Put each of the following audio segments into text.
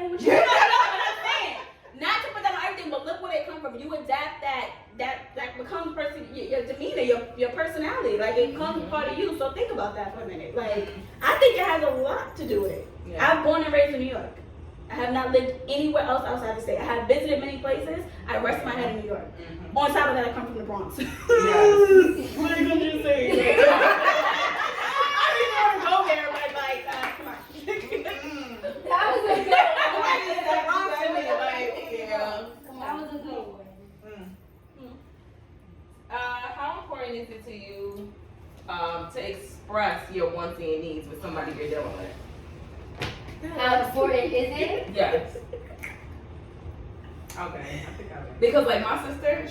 playing with you. No, but I'm saying, not to put that on everything, but look where they come from. You adapt that becomes your demeanor, your personality. Like it becomes part of you. So think about that for a minute. Like I think it has a lot to do with it. Yeah. I'm born and raised in New York. I have not lived anywhere else outside the state. I have visited many places. I rest my head in New York. On top of that, I come from the Bronx. Yes. What are you gonna say? I don't even want to go there, but like, come on. That was a good one. That was a good one. How important is it to you to express your wants and your needs with somebody you're dealing with? How important is it? Yes. Okay. Because like my sister,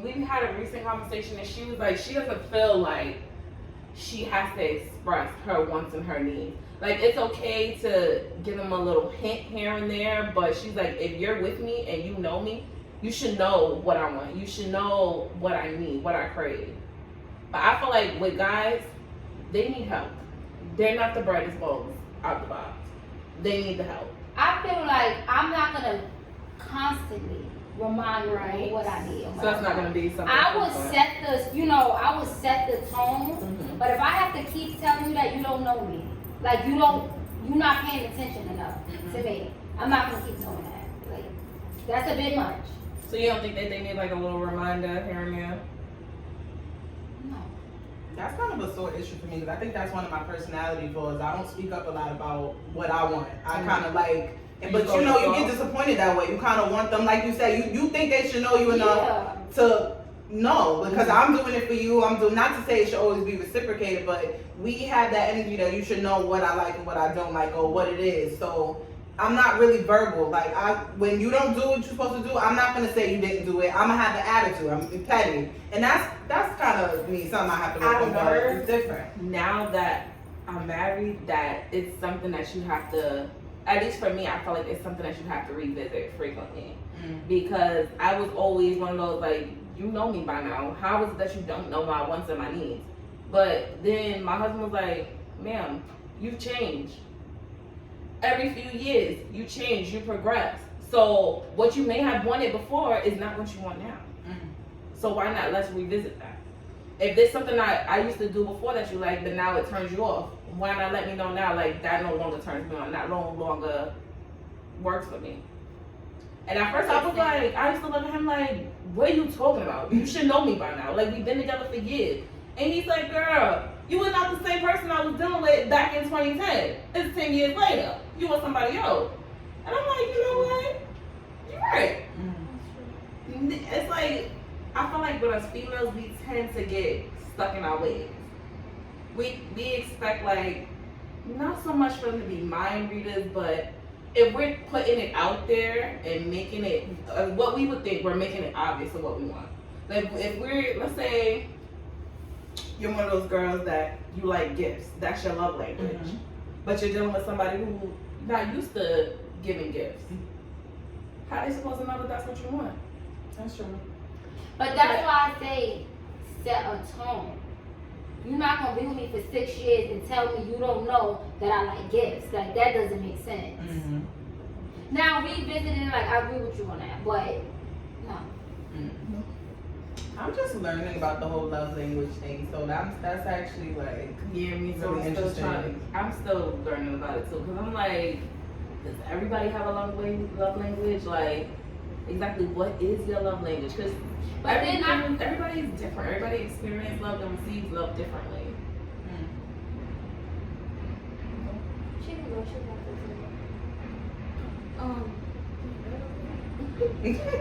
we had a recent conversation and she was like, she doesn't feel like she has to express her wants and her needs. Like it's okay to give them a little hint here and there, but she's like, if you're with me and you know me, you should know what I want. You should know what I need, what I crave. But I feel like with guys, they need help. They're not the brightest bulbs out the box. They need the help. I feel like I'm not gonna constantly remind you of what I need. So that's not gonna be something. I would set the tone. Mm-hmm. But if I have to keep telling you that you don't know me, like you're not paying attention enough to me, I'm not gonna keep doing that. Like that's a bit much. So you don't think that they need like a little reminder here and there? No. That's kind of a sore issue for me because I think that's one of my personality flaws. I don't speak up a lot about what I want. I kind of like, but you know, you get disappointed that way. You kind of want them, like you said, you think they should know you enough to know because I'm doing it for you. I'm doing, not to say it should always be reciprocated, but we have that energy that you should know what I like and what I don't like or what it is. So I'm not really verbal. Like when you don't do what you're supposed to do, I'm not gonna say you didn't do it. I'm gonna have the attitude. I'm petty, and that's kind of me. Something I have to work on. But it's different. Now that I'm married, that it's something that you have to. At least for me, I feel like it's something that you have to revisit frequently because I was always one of those like, you know me by now. How is it that you don't know my wants and my needs? But then my husband was like, ma'am, you've changed. Every few years, you change, you progress. So what you may have wanted before is not what you want now. So why not? Let's revisit that. If there's something I used to do before that you like, but now it turns you off, why not let me know now? Like that no longer turns me on. That no longer works for me. And at first I was like, I used to look at him like, what are you talking about? You should know me by now. Like we've been together for years. And he's like, girl, you were not the same person I was dealing with back in 2010. It's 10 years later. You want somebody else. And I'm like, you know what? You're right. It's like, I feel like with us females, we tend to get stuck in our ways. We expect like, not so much for them to be mind readers, but if we're putting it out there and making it, what we would think, we're making it obvious of what we want. Like if we're, let's say, you're one of those girls that you like gifts. That's your love language. But you're dealing with somebody who's not used to giving gifts. How are they supposed to know that that's what you want? That's true. But that's why I say set a tone. You're not gonna be with me for 6 years and tell me you don't know that I like gifts. Like that doesn't make sense. Now revisiting, like I agree with you on that, but no. I'm just learning about the whole love language thing, so that's actually like me so really interesting. I'm still learning about it too, because I'm like, does everybody have a love language? Like, exactly what is your love language? Because everybody is different. Everybody experiences love and receives love differently.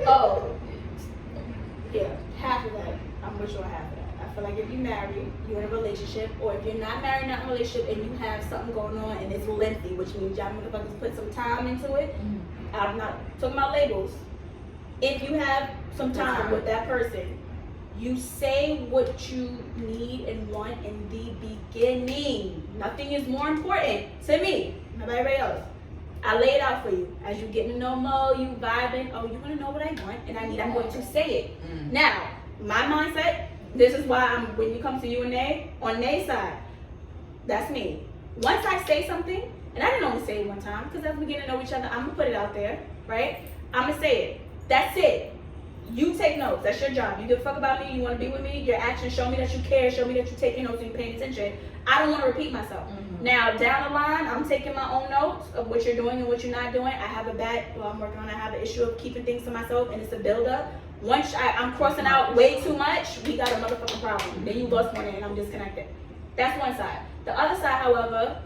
Oh, yeah, half of that. I'm with you on half of that. I feel like if you're married, you're in a relationship, or if you're not married, not in a relationship, and you have something going on and it's lengthy, which means y'all motherfuckers put some time into it. I'm not talking about labels. If you have some time with that person, you say what you need and want in the beginning. Nothing is more important to me than everybody else. I lay it out for you. As you get to know Mo, you vibing, oh, you want to know what I want and I need, I'm going to say it. Now, my mindset, this is why when you come to you and Nay, on Nay's side, that's me. Once I say something, and I didn't only say it one time, because as we get to know each other, I'm gonna put it out there, right? I'm gonna say it. That's it. You take notes. That's your job. You give a fuck about me. You want to be with me. Your actions show me that you care. Show me that you're taking notes and you're paying attention. I don't want to repeat myself. Now, down the line, I'm taking my own notes of what you're doing and what you're not doing. I have I'm working on, I have an issue of keeping things to myself, and it's a buildup. Once I'm crossing out way too much, we got a motherfucking problem. Then you bust one in and I'm disconnected. That's one side. The other side, however,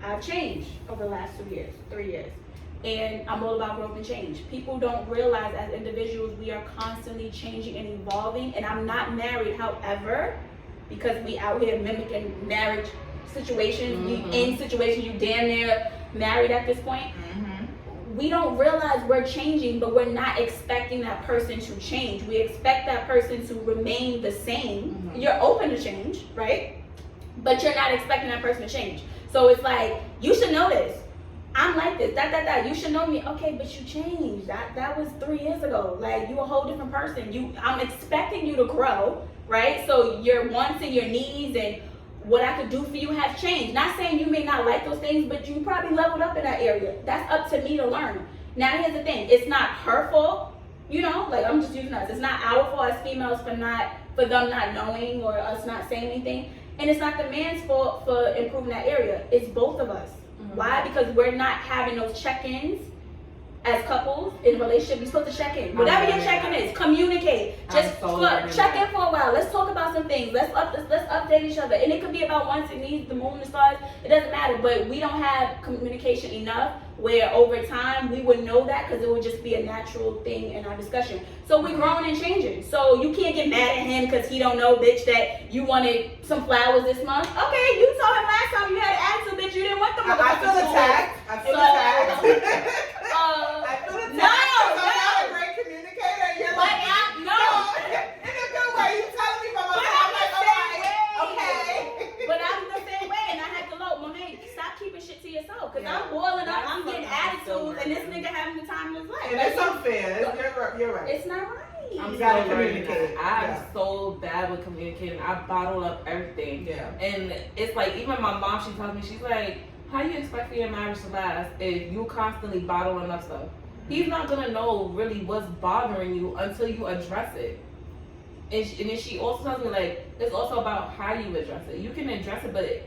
I've changed over the last 2 years, 3 years. And I'm all about growth and change. People don't realize as individuals, we are constantly changing and evolving. And I'm not married, however, because we out here mimicking marriage situations, we in situations you damn near married at this point. We don't realize we're changing, but we're not expecting that person to change. We expect that person to remain the same. You're open to change, right? But you're not expecting that person to change. So it's like, you should know this. I'm like this, you should know me. Okay, but you changed. That was 3 years ago. Like, you a whole different person. I'm expecting you to grow, right? So your wants and your needs and what I could do for you have changed. Not saying you may not like those things, but you probably leveled up in that area. That's up to me to learn. Now here's the thing, it's not her fault, like I'm just using us. It's not our fault as females for them not knowing or us not saying anything. And it's not the man's fault for improving that area. It's both of us. Why? Because we're not having those check-ins as couples in a relationship. You're supposed to check in. Whatever your check-in is, communicate. Just check in for a while. Let's talk about some things. Let's update each other. And it could be about wants and needs, the moon, the stars. It doesn't matter. But we don't have communication enough where over time we would know that, because it would just be a natural thing in our discussion. So we're growing and changing. So you can't get mad at him because he don't know, bitch, that you wanted some flowers this month. Okay, you told him last time you had an attitude, bitch, you didn't want them. I feel attacked. I feel attacked. I feel attacked. No. I'm not a great communicator. You're like, no. In a good way. You telling me from a I'm like, okay. But I'm the same way, and I had to look, Monet, stop keeping shit to yourself, because I'm boiling up, I'm getting attitudes, and this nigga having the time of his life. And it's unfair. You're right. It's not right. You gotta communicate. I'm so bad with communicating. I bottle up everything. Yeah. And it's like, even my mom, she tells me, she's like, how do you expect for your marriage to last if you constantly bottling up stuff? He's not gonna know really what's bothering you until you address it. And then she also tells me, like, it's also about how you address it. You can address it, but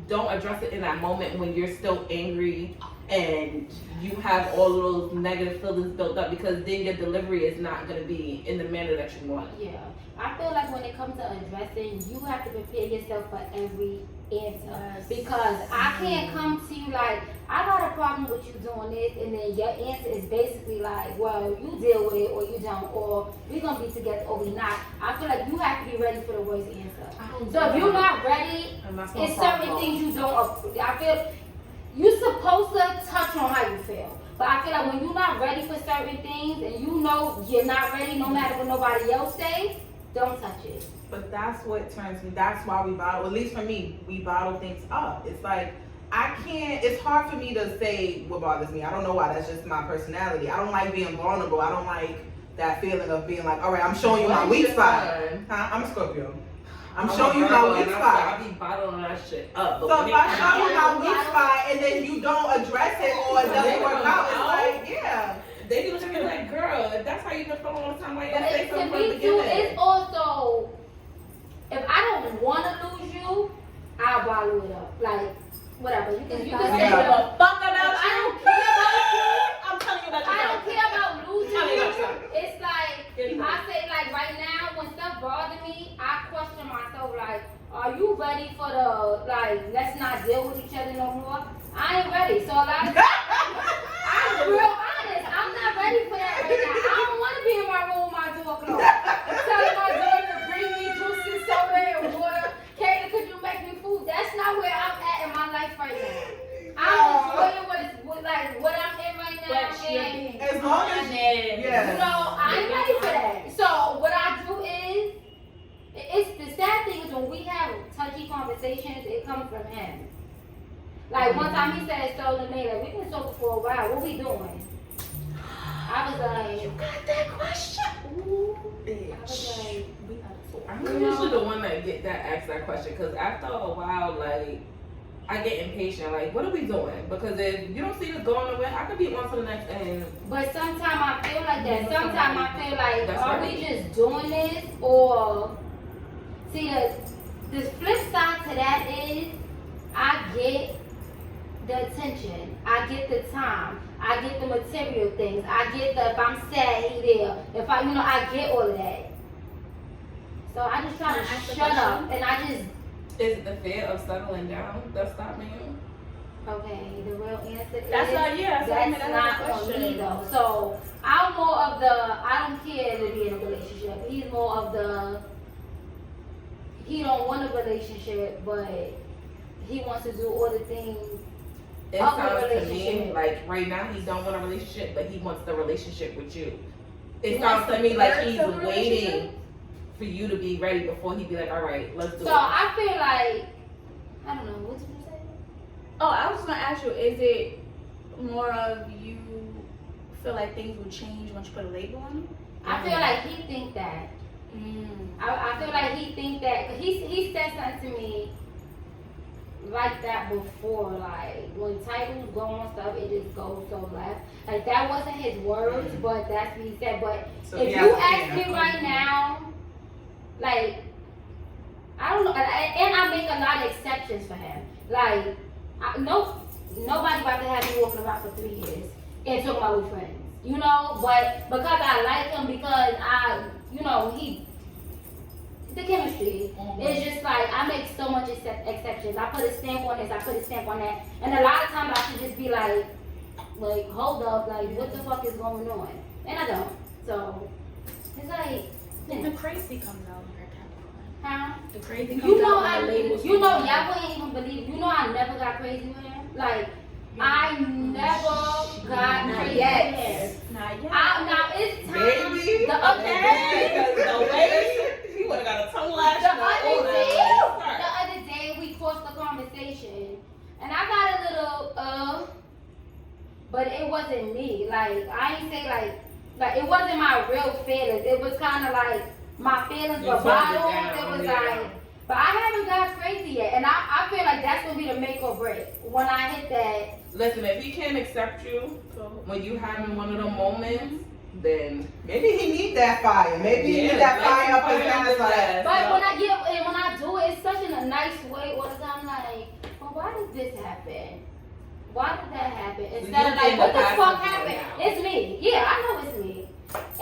don't address it in that moment when you're still angry and you have all of those negative feelings built up, because then your delivery is not going to be in the manner that you want. Yeah. I feel like when it comes to addressing, you have to prepare yourself for every answer. Yes. Because I can't come to you like, I got a problem with you doing this, and then your answer is basically like, well, you deal with it or you don't, or we're going to be together or we not. I feel like you have to be ready for the worst answer. So if you're not ready, it's certain things you don't, I feel, you're supposed to touch on how you feel. But I feel like when you're not ready for certain things and you know you're not ready no matter what nobody else says, don't touch it. But that's what turns me, that's why we bottle, at least for me, we bottle things up. It's like, it's hard for me to say what bothers me. I don't know why, that's just my personality. I don't like being vulnerable. I don't like that feeling of being like, all right, I'm showing you my weak spot. I'm a Scorpio. I'm showing you my weak spot. I be bottling that shit up. So if I show you my weak spot and then you don't address it or it doesn't work out, it's like, yeah. They be looking at me like, girl, if that's how you been feeling all the time, why you didn't say something to from the me too, beginning? it's also, if I don't want to lose you, I'll bottle it up. Like, whatever. You can say a fuck about you. I don't care about you. I'm telling you about I don't care about losing Tell me you. about yourself. It's like, I say, like, right now, when stuff bothers me, I question myself, like, are you ready for the, like, let's not deal with each other no more? I ain't ready. So, like, I'm real honest. I'm not ready for that right now. I don't want to be in my room with my door closed. Telling my daughter to bring me juices, soda, and water. Kayla, could you make me food? That's not where I'm at in my life right now. I'm enjoying what I'm in right now. And as long as, you know, I ain't ready for that. So what I do is, it's the sad thing is when we have touchy conversations, it comes from him. Like one time he said, "Stolen me, like we've been sober for a while. What we doing?" I was like, You got that question? Ooh, bitch. I was like, I'm usually the one that asked that question, because after a while, like, I get impatient. Like, what are we doing? Because if you don't see this going nowhere, I could be on to the next and. But sometimes I feel like that. Sometimes I feel like, That's are right. we just doing this, or see the flip side to that is, I get the attention, I get the time, I get the material things, I get the if I'm sad, he there. If I get all of that. So I just try to shut up, and I just. Is it the fear of settling down that's stopping you? Okay, the real answer is That's not, yeah, that's that's not not on question. me though. So I'm more of the I don't care to be in a relationship. He's more of the he don't want a relationship, but he wants to do all the things. It Of a sounds to me relationship. like right now he don't want a relationship, but he wants the relationship with you. He It wants sounds to the me like birth he's of the relationship? waiting for you to be ready before he be like, all right, let's do So it. I feel like I don't know what did you say. Oh, I was just gonna ask you, is it more of you feel like things will change once you put a label on it? I feel like he think that. I feel like he think that 'cause he said something to me like that before, like when titles go on stuff, it just goes so left. Like that wasn't his words, but that's what he said. But So if yeah, you yeah. ask me right now, like I don't know, and I make a lot of exceptions for him. Like nobody about to have me walking around for 3 years and talking about we friends, But because I like him, because the chemistry. It's just like I make so much exceptions. I put a stamp on this, I put a stamp on that, and a lot of times I should just be like, hold up, like what the fuck is going on? And I don't. So it's like, The crazy comes out in her Capricorn. huh? The crazy comes You know, out when the labels come y'all out. wouldn't even believe. I never got crazy with him. Like I never got Not crazy yet. with him. Not yet. Now it's time. Baby. The other Because the way he would have got a tongue lash. the other day we crossed the conversation, and I got a little but it wasn't me. Like I ain't say like it wasn't my real feelings. It was kind of like my feelings You were toned it bottled. down, It was yeah. like, but I haven't got crazy yet, and I feel like that's gonna be the make or break when I hit that. Listen, if he can't accept you when you having one of them moments, then Maybe he need that fire. Maybe he Yeah, need that let fire him up his fire ass. his Like, ass. But Yeah. when I do it, it's such in a nice way all the time. Like, well, why did this happen? Why did that happen? Instead of like, what the fuck happened? It's me. Yeah, I know it's me.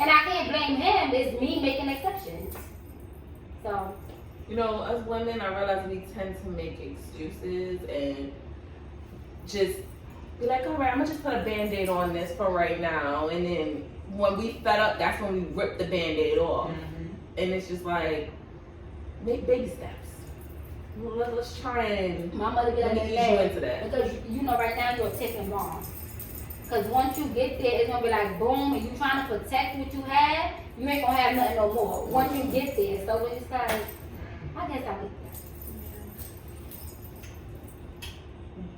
And I can't blame him. It's me making exceptions. So, us women, I realize we tend to make excuses and just be like, all right, I'm gonna just put a band-aid on this for right now. And then when we fed up, that's when we rip the band-aid off. And it's just like, make baby steps. Let's try and my mother be like, ease you "Hey," into that. because right now you're a ticking bomb. Because once you get there, it's gonna be like boom, and you trying to protect what you had, you ain't gonna have nothing no more. Once you get there, so it's just like, I guess I would.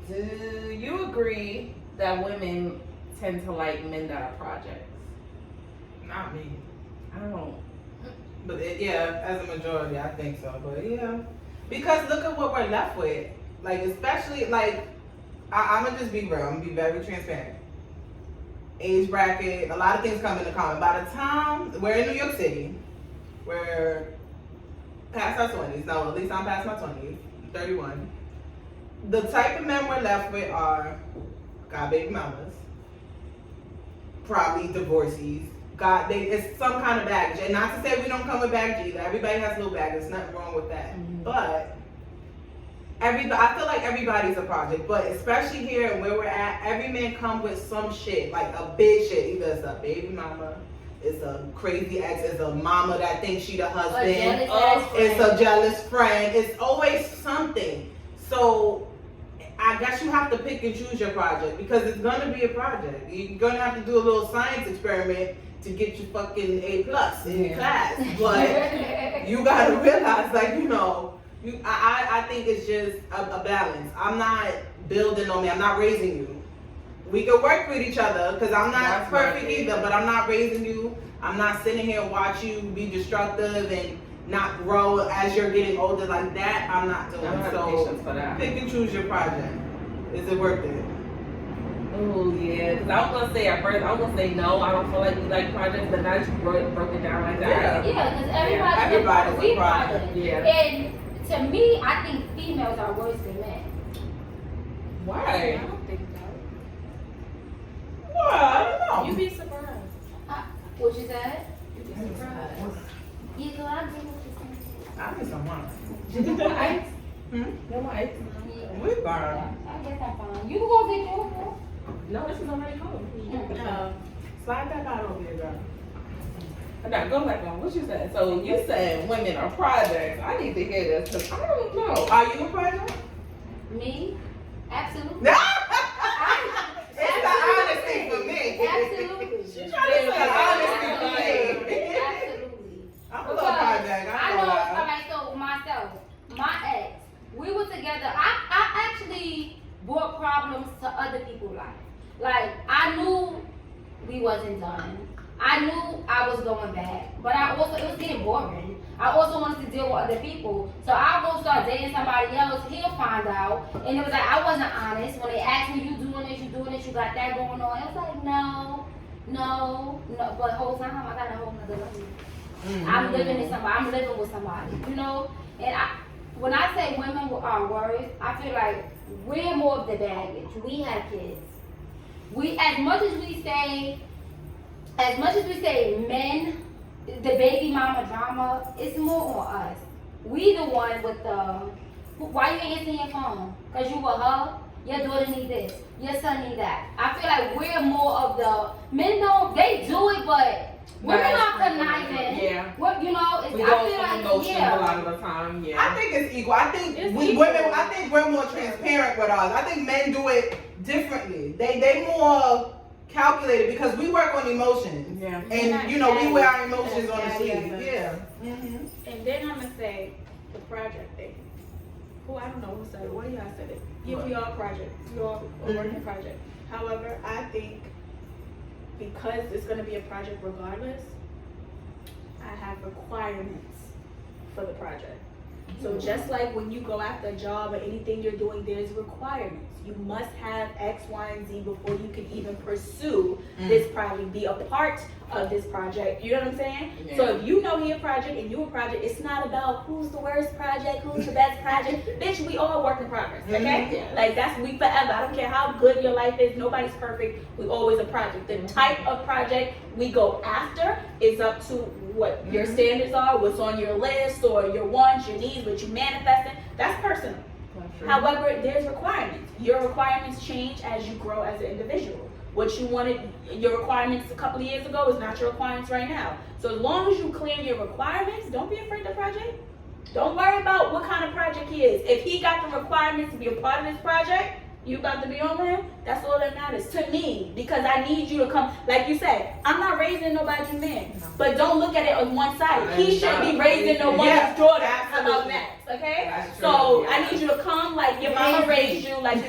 Do you agree that women tend to like men that are projects? not me. I don't. But yeah, as a majority, I think so. But yeah, because look at what we're left with. Like, especially like, I'm gonna just be real. I'm gonna be very transparent. Age bracket, a lot of things come into common. By the time we're in New York City, we're past our 20s. No, at least I'm past my 20s. 31. The type of men we're left with are got baby mamas, probably divorcees. It's some kind of baggage. And not to say we don't come with baggage either. Everybody has little baggage. There's nothing wrong with that. But I feel like everybody's a project. But especially here and where we're at, every man come with some shit, like a big shit. Either it's a baby mama, it's a crazy ex, it's a mama that thinks she the husband, it's a jealous friend. It's always something. So I guess you have to pick and choose your project because it's gonna be a project. You're gonna have to do a little science experiment to get your fucking A+ in your class. But you gotta realize, like, I think it's just a balance. I'm not building on me. I'm not raising you. We can work with each other because I'm not That's perfect right. either, but I'm not raising you. I'm not sitting here and watch you be destructive and not grow as you're getting older like that, I'm not doing. I don't have So patience for that. pick and choose your project. Is it worth it? Oh yeah, because I was gonna say at first, I was gonna say no, I don't feel like we like projects, but now that you broke it down like that. Yeah, because everybody's we a project. project. Yeah. And to me, I think females are worse than men. I Why? don't think that. Well, I don't know. You'd be surprised. What you said? You'd be surprised. Yeah, girl, I agree with you. I need some wine. No ice. Hmm? No ice. We burn. I guess I'm fine. You can go get yours. No, this is already cold. Slide that out over here, girl. Now go back on what you said. So you said women are projects. I need to hear this because I don't know. Are you a project? Me? Absolutely. It's the honesty for me. Absolutely. She's trying to say honesty for me. Absolutely. I'm a little project. I know, alright, so myself, my ex, we were together. I actually brought problems to other people's life. Like, I knew we wasn't done. I knew I was going back. But it was getting boring. I also wanted to deal with other people. So I'll go start dating somebody else. He'll find out. And it was like, I wasn't honest. When they asked me, you doing this, you got that going on. It was like, no. But the whole time, I got a whole nother life. I'm living with somebody, you know? And when I say women are worse, I feel like we're more of the baggage. We have kids. As much as we say men, the baby mama drama, it's more on us. We the one with why you ain't answering your phone? Cause you with her, your daughter need this, your son need that. I feel like we're more of the men they do it, but women are conniving. Yeah. What you know? We I go feel for like emotions a lot of the time. Yeah. I think it's equal. I think It's we equal. women. I think we're more transparent with ours. I think men do it differently. They more calculated because we work on emotions. Yeah. And you know we wear our emotions on the sleeve. Yeah. And then I'm gonna say the project thing. Who I don't know who said it. One of y'all said it. Yeah, we all project. We all are working project. However, I think because it's gonna be a project regardless, I have requirements for the project. So just like when you go after a job or anything you're doing, there's requirements. You must have X, Y, and Z before you can even pursue this project, be a part of this project. You know what I'm saying? Yeah. So if you know he a project and you a project, it's not about who's the worst project, who's the best project. Bitch, we all work in progress, okay? Yeah. Like that's we forever. I don't care how good your life is. Nobody's perfect. We always a project. The type of project we go after is up to what your standards are, what's on your list, or your wants, your needs, what you manifesting. That's personal. However, there's requirements. Your requirements change as you grow as an individual. What you wanted, your requirements a couple of years ago is not your requirements right now. So as long as you clear your requirements, don't be afraid of the project. Don't worry about what kind of project he is. If he got the requirements to be a part of this project, you about to be on him, that's all that matters to me. Because I need you to come, like you said, I'm not raising nobody's man. But don't look at it on one side. He shouldn't be raising no one's daughter. How about that? Okay? That's true, So yeah. I need you to come like your mama raised you, like your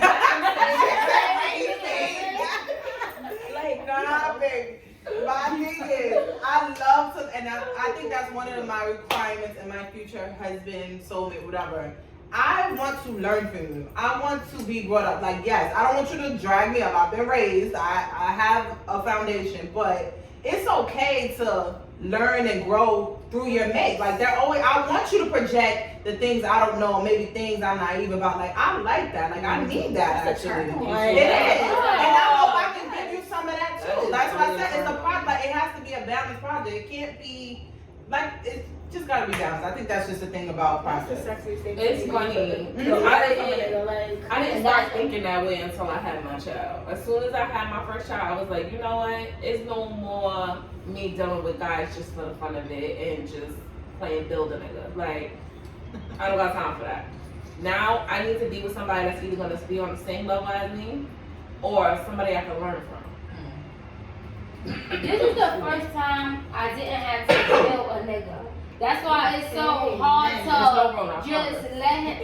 like, Nah, baby. My thing is, I love to, and I think that's one of my requirements in my future husband, soulmate, whatever. I want to learn from you. I want to be brought up. Like, yes, I don't want you to drag me up. I've been raised. I have a foundation, but it's okay to learn and grow through your mate. Like, I want you to project the things I don't know, maybe things I'm naive about. Like, I like that. Like, I need that That's a actually. turn on. It is. And I hope I can give you some of that too. That's why I said it's a project. Like, it has to be a balanced project. It can't be like it's just gotta be balanced. I think that's just the thing about that's the projects. sexiest thing. It's funny. I didn't start thinking that way until I had my child. As soon as I had my first child, I was like, you know what? It's no more me dealing with guys just for the fun of it and just playing build a nigga. Like, I don't got time for that. Now I need to be with somebody that's either gonna be on the same level as me or somebody I can learn from. This is the first time I didn't have to kill a nigga. That's why it's so hard There's no room, I to just promise. let him.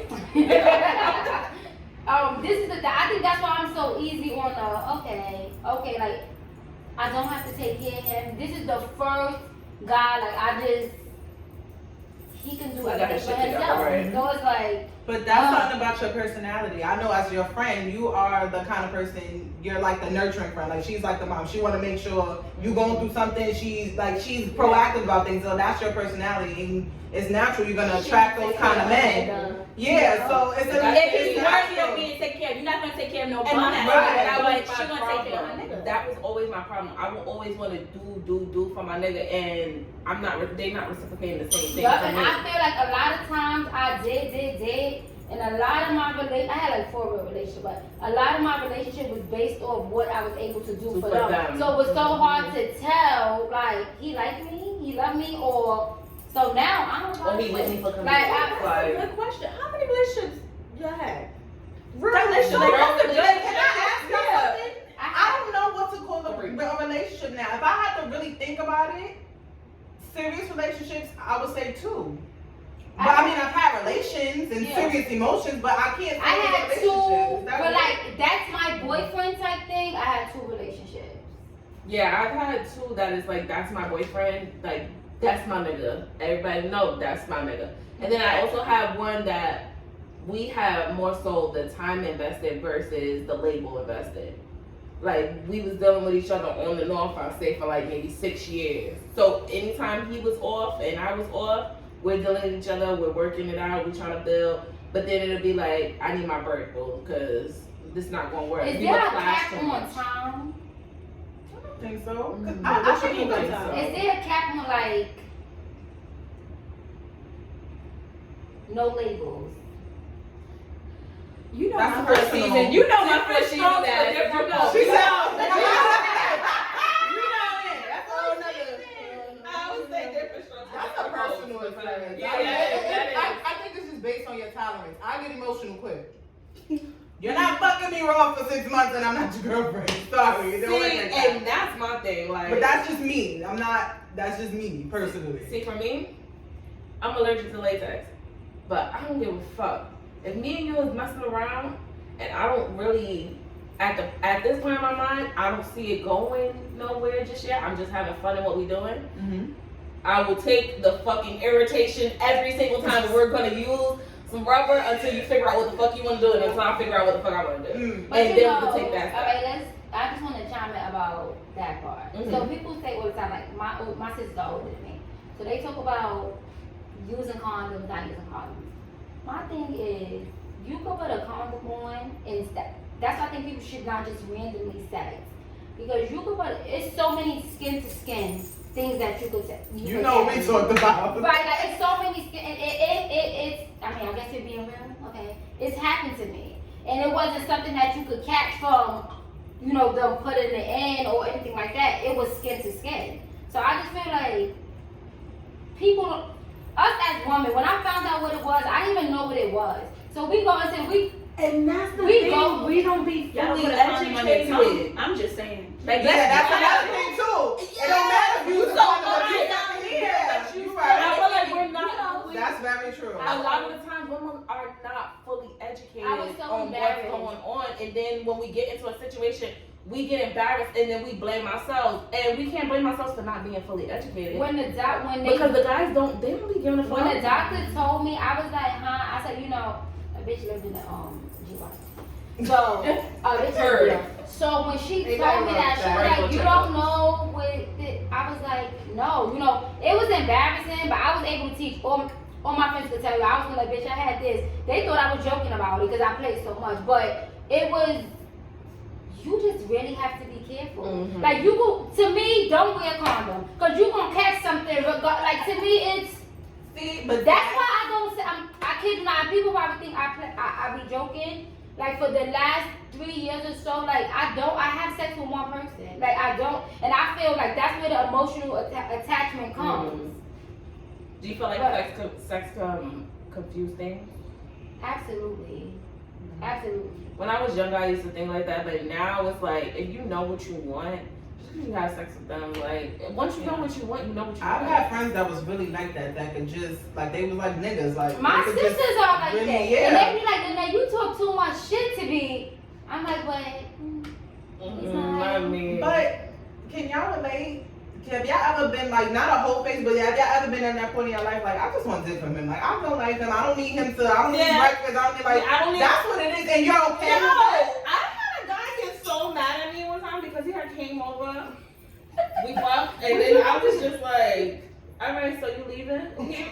This is I think that's why I'm so easy on the okay, like I don't have to take care of him. This is the first guy like I just he can do He got everything his for shit together, himself. right. So it's like, But that's something about your personality. I know as your friend, you are the kind of person, you're like the nurturing friend. Like she's like the mom. She want to make sure you going through something. She's proactive about things. So that's your personality. And it's natural you're going to attract those kind of men. Yeah, so it's a If he's worthy of being taken care of, you're not gonna take care of no bum ass nigga, but she gonna take care of my nigga. That was always my problem. I will always want to do for my nigga, and they not reciprocating the same thing. yup, for and me. I feel like a lot of times I did, and a lot of my I had like 4 real relationships, but a lot of my relationship was based off what I was able to do for them. So it was so hard to tell, like, he liked me, he loved me, or, so now I don't know. Or he with me for coming. Like, That's a good question. How many relationships y'all had? Real That's relationships. a That's a good. Can I ask you Yeah. something? I don't know what to call a relationship now. If I had to really think about it, serious relationships, I would say 2. But I mean, I've had relations and serious emotions, but I can't say I had 2, relationships. but like, that's my boyfriend type thing. I had 2 relationships. Yeah, I've had 2 that is like, that's my boyfriend, like, that's my nigga. Everybody know that's my nigga. And then I also have one that we have more so the time invested versus the label invested. Like, we was dealing with each other on and off, I'll say, for like maybe 6 years. So anytime he was off and I was off, we're dealing with each other, we're working it out, we're trying to build. But then it'll be like, I need my break, boo, because this is not gonna work. Is We there would a clash cap too on much. time? I don't think so. 'Cause Mhm. I think you think think so. Is there a cap on like no labels? You know That's my the first personal. season. You know my Different first season. strokes for That different you know. folks. She You said, know. you know it. That's a whole nother. I would say different strokes. That's a personal experience. Yeah, that is. I think it's just based on your tolerance. I get emotional quick. You're not fucking me raw for 6 months and I'm not your girlfriend. Sorry. It don't work See, like that. and that's my thing. Like, But that's just me. That's just me, personally. see, for me, I'm allergic to latex, but I don't give a fuck. If me and you is messing around, and I don't really, at this point in my mind, I don't see it going nowhere just yet. I'm just having fun in what we're doing. Mm-hmm. I will take the fucking irritation every single time that we're gonna use some rubber until you figure out what the fuck you want to do, and until I figure out what the fuck I want to do. Mm. But And you then know, we can take that all step. right, I just want to chime in about that part. So people say all the time, like my sister's older than me, so they talk about using condoms, not using condoms. My thing is, you could put a condom on and that's why I think people should not just randomly sex, because you could put it's so many skin to skin things that you could say. You know what we talked about. Right, like it's so many skin. It's. I mean, I guess you're being real. Okay, it's happened to me, and it wasn't something that you could catch from, them putting it in or anything like that. It was skin to skin. So I just feel like people, us as women, when I found out what it was, I didn't even know what it was. So we go and say And that's the We thing. go- we don't be Y'all fully put a condom on your educated. tongue. I'm just saying. Like, Yeah, that's another thing too. It don't matter if you use a condom or right you down here, Yeah, but you you still- I right. feel like we're not. That's very true. A lot of the times, women are not fully educated I was so on what's embarrassed. going on, and then when we get into a situation, we get embarrassed, and then we blame ourselves, and we can't blame ourselves for not being fully educated. when the Because the guys don't be giving a fuck. When the doctor told me, I was like, huh? I said, a bitch lived in the GY. So, bitch Heard. lived there. So when she They told me like that, she was that. like, you don't know what I was like, no, it was embarrassing, but I was able to teach all my friends could tell you. I was like, bitch, I had this. They thought I was joking about it because I played so much, but it was. You just really have to be careful. Mhm. Like to me, don't wear a condom because you gonna catch something. Like to me, it's. See, But that's why I don't say, I kid you not, people probably think I be joking. Like for the last 3 years or so, like I have sex with one person. Like I don't, and I feel like that's where the emotional attachment comes. Do you feel like sex confuse things? Absolutely. Absolutely. When I was younger, I used to think like that, but now it's like, if you know what you want, just 'cause you have sex with them. Like, once you know what you want, you know what you I've want. had friends that was really like that could just, like, they was like niggas. Like, My they could just sisters are like really, that. yeah. And they be like, now you talk too much shit to me. I'm like, but. I mean, But can y'all relate? Have y'all ever been like, not a whole face, but have y'all ever been in that point in your life like, I just want this from him? Like, I don't like him. I don't need him to. I don't need breakfast. I don't need like. I don't need. That's what it is, and you're okay with it. I had a guy get so mad at me one time because he had came over. We fucked, and then I was just like, all right, so you leaving? Nigga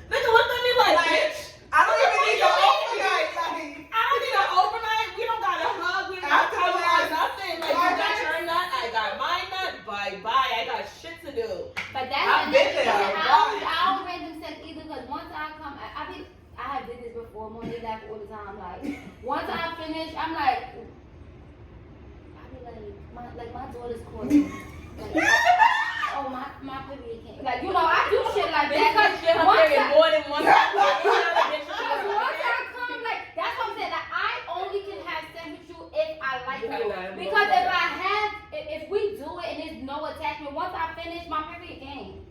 looked at me like, bitch. I don't even need an overnight. Like, I don't need an overnight. We don't got a hug. We don't got nothing. Like, you got your nut, I got my nut. Bye bye. I got shit to do. But that's I've been there. I don't random sex either because once I come, I have did this before. More than that all the time. Like once I finish, I'm like, I be like my daughter's calling. Like, oh my period came. Like you know, I do shit like that. Cause More than one time. once I come, like that's what I'm saying. Like I only can have sex with you if I like you. Because if we do it and there's no attachment, once I finish, my period came.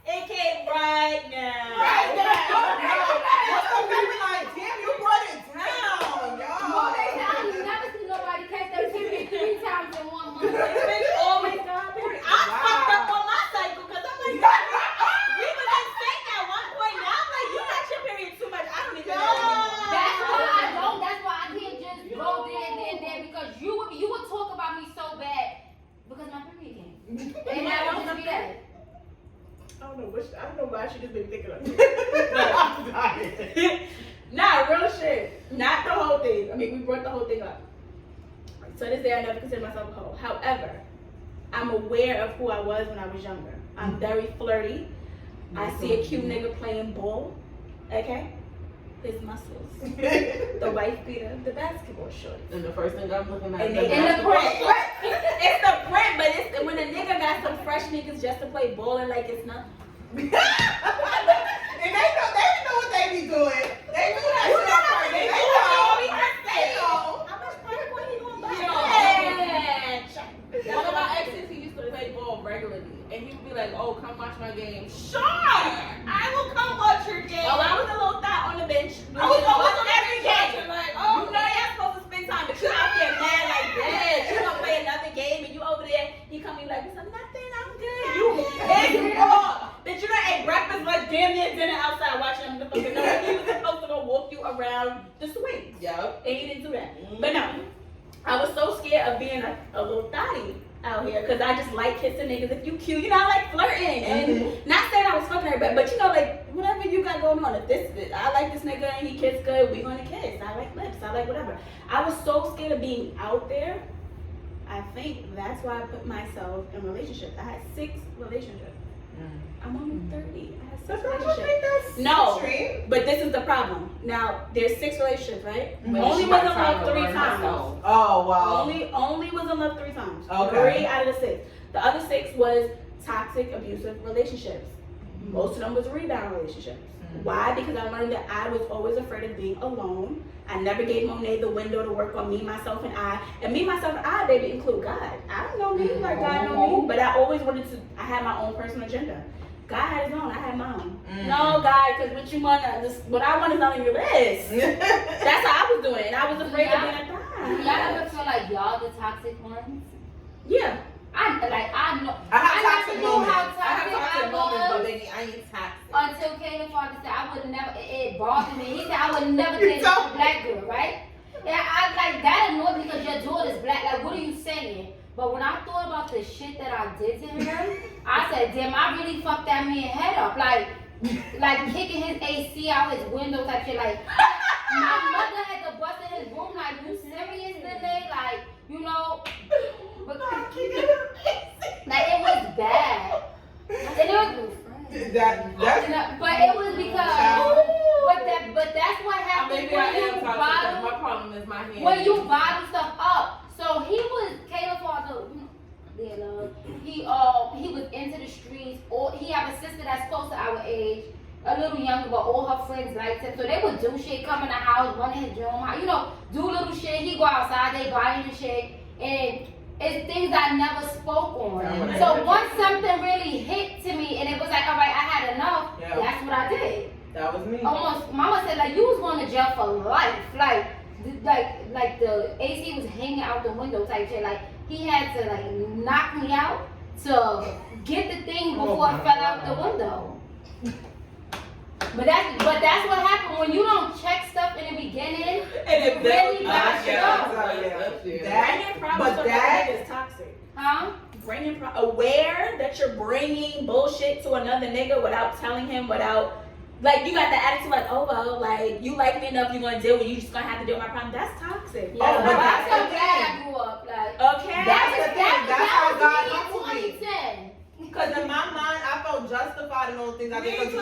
It came right now. right now. What's up, people like, damn, you brought it down, y'all. I've never seen nobody catch their period 3 times in 1 month. Bitch always got period. I fucked up on my cycle because I'm like, we was in sync at one point. Now I'm like, you got your period too much. I don't even know anymore. That's why I can't just go there because you would talk about me so bad because my period came. And I don't want to be that. I don't know why she just been thinking of it. Nah, real shit. Not the whole thing. I mean, we brought the whole thing up. So this day I never considered myself a hoe. However, I'm aware of who I was when I was younger. I'm very flirty. I see a cute nigga playing ball. Okay? His muscles. The wife beater, the basketball shorts. And the first thing I'm looking at And is the print. It's the print, but it's when a nigga got some fresh niggas just to play bowling like it's nothing. And they know what they be doing. They do that shit. They know. How much money was he gonna buy? one of my exes, he used to play ball regularly. And he would be like, oh, come watch my game. Sure! I will come watch your game. Oh, I was a little thought on the bench. I was always on every game. game. Like, oh, You know you're supposed to spend time, but you out there mad like that. You gonna play another game and you over there, he come in like, nothing, I'm good. You pissed off. That you done ate breakfast like damn near dinner outside watching him the fucking no. He was supposed to go walk you around the swings. Yep. And he didn't do that. But no, I was so scared of being a little thotty out here because I just like kissing niggas. If you cute, you know, I like flirting. And not saying I was fucking everybody, but you know, like whatever you got going on. If I like this nigga and he kiss good, we gonna kiss. I like lips. I like whatever. I was so scared of being out there. I think that's why I put myself in relationships. I had 6 relationships. I'm only 30. I had 6 relationships. No, but this is the problem. Now there's 6 relationships, right? Only was in love 3 times. Oh wow. Only was in love 3 times. Okay. 3 out of the 6. The other 6 was toxic, abusive relationships. Most of them was rebound relationships. Why? Because I learned that I was always afraid of being alone. I never gave Monet the window to work on me, myself, and I. And me, myself, and I, baby, include God. I don't know me like God know me, but I always wanted to. I had my own personal agenda. God had his own. I had mine. No, God, because what you want, what I want is not on your list. That's how I was doing, and I was afraid of being a Do guy. y'all ever feel like y'all the toxic ones? Yeah. I know. I have toxic never knew how moments. toxic I but was baby, I ain't toxic. until Kayla's father said I would never. It bothered me. He said I would never date a black girl, right? Yeah, I like that annoyed me because your daughter's black. Like, what are you saying? But when I thought about the shit that I did to him, I said, damn, I really fucked that man head up. Like kicking his AC out his window type shit. Like, my mother had to bust in his room. Like, you serious, Lily? Like, you know. But, like, it was bad. And it was. But it was because. But that's what happens Maybe I when you am toxic. bottle. My problem is my hand. When you bottle stuff up. So he was Kayla's father. He was into the streets. Or he have a sister that's close to our age, a little younger, but all her friends liked him. So they would do shit, come in the house, run in his room, you know, do little shit. He go outside, they buying the shit, and it's things I never spoke on. So once something really hit to me, and it was like, all right, I had enough. Yeah. That's what I did. That was me. Almost, Mama said like you was going to jail for life, like. like the AC was hanging out the window type shit. Like he had to like knock me out to get the thing before it fell out the window. But that's what happened when you don't check stuff in the beginning. And it really meshed up. Bringing problems to another nigga is toxic. Huh? Aware that you're bringing bullshit to another nigga without telling him, without, like, you got the attitude like, oh well, like, you like me enough, you're gonna deal with, you just gonna have to deal with my problem. That's toxic. Yeah, Oh, but that's that's so the glad thing. I grew up. Like, Okay. That's the thing. That's how God humbled me. 2010. Because in my mind, I felt justified in all the things I did. Me Because too.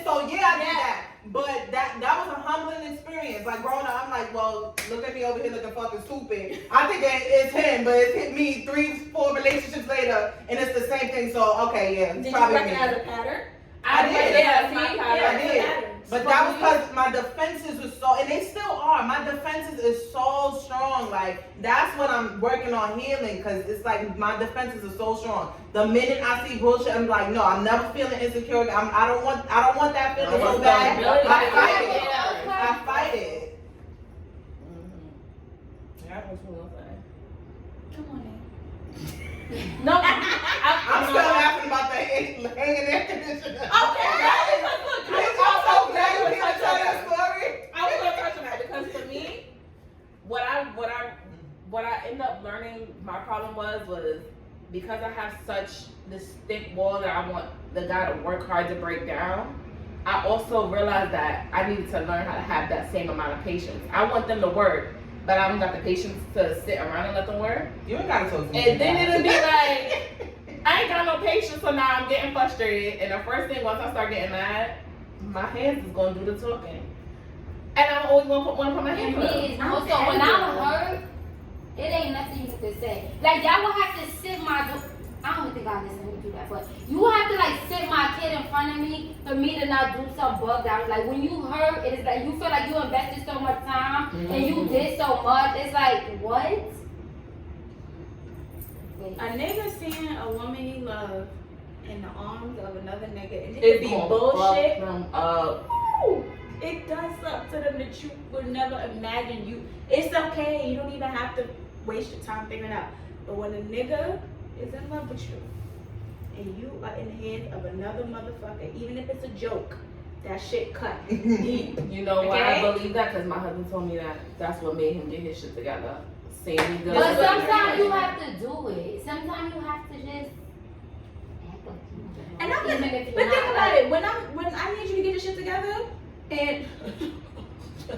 so yeah, I did Yes. that. But that was a humbling experience. Like growing up, I'm like, well, look at me over here looking fucking stupid. I think it's him, but it's hit me 3-4 relationships later, and it's the same thing. So okay, yeah, Did you probably recognize me. a pattern? I did. Yeah, my see? pattern. Yeah, I it's a did. pattern. But that was because my defenses were so, and they still are. My defenses is so strong. Like that's what I'm working on healing, because it's like my defenses are so strong. The minute I see bullshit, I'm like, no, I'm never feeling insecure. I don't want that feeling so bad. I fight it. I fight it. Yeah, what you gonna say? Come on, man. No, I'm still laughing about the hanging air conditioner. Okay, I'm so glad you here to tell that story. I was gonna touch on that because for me, what I ended up learning my problem was because I have such this thick wall that I want the guy to work hard to break down. I also realized that I needed to learn how to have that same amount of patience. I want them to work, but I don't got the patience to sit around and let them work. You ain't gotta talk to me. And then it'll be like, I ain't got no patience, so now I'm getting frustrated. And the first thing, once I start getting mad, my hands is gonna do the talking. And I'm always gonna want to put my hands Me up. is more so when I'm hurt, it ain't nothing you can say. Like y'all will have to sit I don't think I listen to do that, but you will have to like sit my kid in front of me for me to not do some bug out. Like when you hurt, it is like you feel like you invested so much time and you did so much. It's like what? A nigga seeing a woman he loves in the arms of another nigga, and it It's could be gonna bullshit. fuck them up. Ooh, it does something to them that you would never imagine. It's okay. You don't even have to waste your time figuring it out. But when a nigga is in love with you, and you are in the hands of another motherfucker, even if it's a joke, that shit cut deep. You know why Okay? I believe that? Because my husband told me that that's what made him get his shit together. Seeing me good. But sometimes you have to do it. Sometimes you have to just act like you know. And I'm Even just, if you're but not, think about like- it. When I need you to get your shit together, and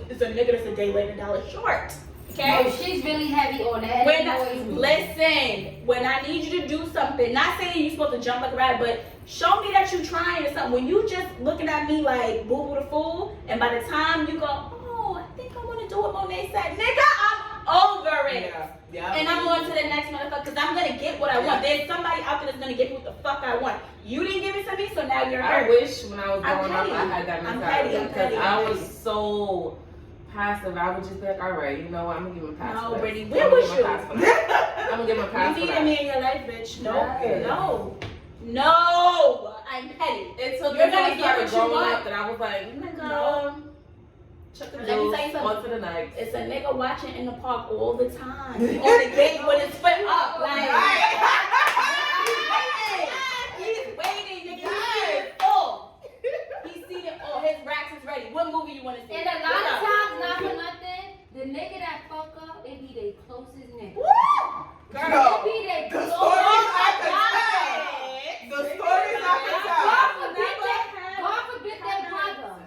it's a nigga that's a day late, $1 short. Okay. No, she's really heavy on that. When It annoys me. listen, when I need you to do something, not saying you're supposed to jump like a rabbit, but show me that you're trying or something. When you just looking at me like boo boo the fool, and by the time you go, oh, I think I want to do what Monet said, nigga, I'm over it. Yeah. And I'm on to the next motherfucker because I'm gonna get what I want. There's somebody out there that's gonna get me what the fuck I want. You didn't give it to me, so now you're I hurt. wish when I was I'm growing up petty. I had that I'm mentality petty, I'm because petty, I I'm was petty. so passive. I would just be like, all right, you know what? I'm gonna give him a pass. No, for this. Brittany, I'm where gonna was give him you? a pass for that. I'm gonna give him a pass You for needed that. me in your life, bitch. No, Right. no, I'm petty. It took You're until gonna I get started what you growing want. up that I was like, nigga, No. check the Let me tell you juice, something. on to the night. It's a nigga watching in the park all the time. On the gate with his foot up. Like, he's waiting. Nigga, he's seen it all. He's seen it all. His racks is ready. What movie you want to see? And a lot of times, not for nothing, the nigga that fuck up, it be their closest nigga. Woo! Yo, It be their the closest stories I nigga. can tell. The stories I can God tell. forbid their brother.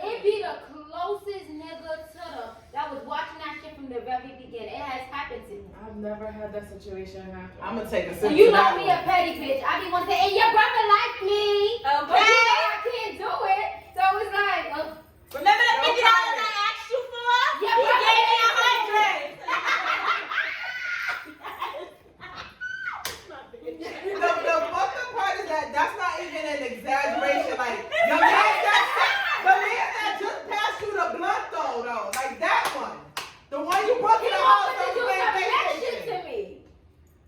It be the closest nigga to that was watching that shit from the very beginning. It has happened to me. I've never had that situation happen. I'm gonna take a sip So of you that know me a one. petty bitch. I be one say, and your brother like me. But you know I can't do it. So it's like, Remember the $50 I asked you for? Yeah, He but- gave me 100. The fucked up part is that that's not even an exaggeration. Like the man that just passed you the blunt though, like that one, the one you brought to he the house wanted to on do the some that shit PlayStation. to me.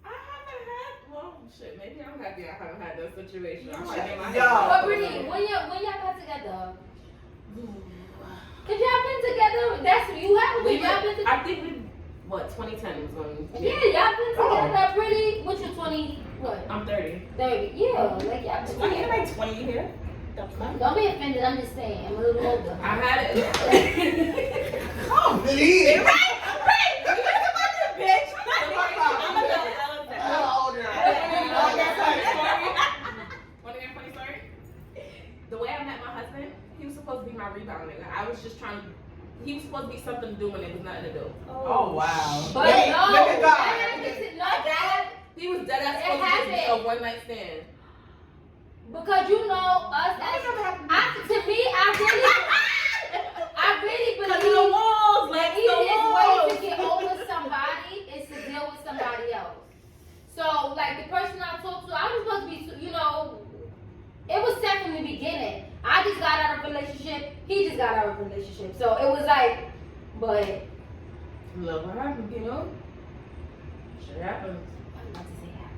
I haven't had, well, shit, maybe I'm happy I haven't had that situation. I'm Yo. shaking my Yo. head. But Brittany, that's you have We y'all been I think we, 2010 was when. Yeah, y'all been together pretty. What's your 20? What? I'm 30. 30. Yeah, like y'all been 20, together. like 20 here. Don't be offended. I'm just saying. I'm a little older. I had it. Oh, please. Bitch. Want to hear a funny story? The way I met my husband, he was supposed to be my rebound nigga. I was just trying. He was supposed to be something to do when there was nothing to do. Oh, wow. But Hey, no, look at God. that, He was dead ass It supposed to be a happened. one night stand. because you know us as to me, I really Cause of the believe walls, the like the easiest way walls. to get over somebody is to deal with somebody else. So, like the person I talked to, I was supposed to be, you know, it was set from the beginning. I just got out of a relationship. He just got out of a relationship. So it was like, but Look what happened, you know? Shit happens. I was about to say that.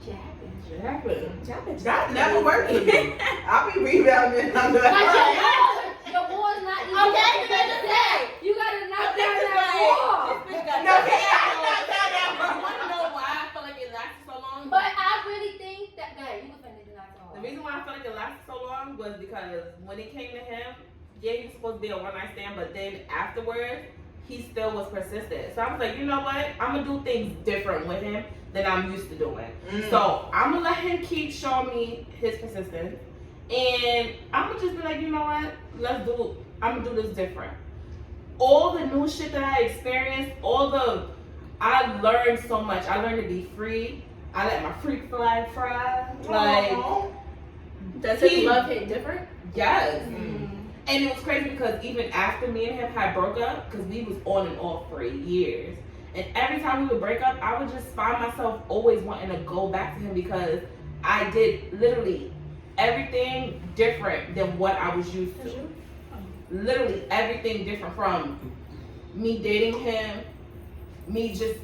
Shit happened. Shit happens. That never worked for me. I'll be rebounding. I'm like, Your wall's not even. Okay, You gotta knock down that wall. no, You wanna know why I feel like it lasted so long? But I really think that you can finish the night The reason why I feel like it lasted so long was because when it came to him, yeah, he was supposed to be a one night stand, but then afterwards, he still was persistent. So I was like, you know what? I'm gonna do things different with him than I'm used to doing. So I'm gonna let him keep showing me his persistence, and I'm gonna just be like, you know what? I'm gonna do this different. All the new shit that I experienced, I learned so much. I learned to be free. I let my freak flag fly. Like, Does his love hit different? yes. And it was crazy because even after me and him had broke up, because we was on and off for years, and every time we would break up, I would just find myself always wanting to go back to him because I did literally everything different than what I was used to. Literally everything different, from me dating him, me just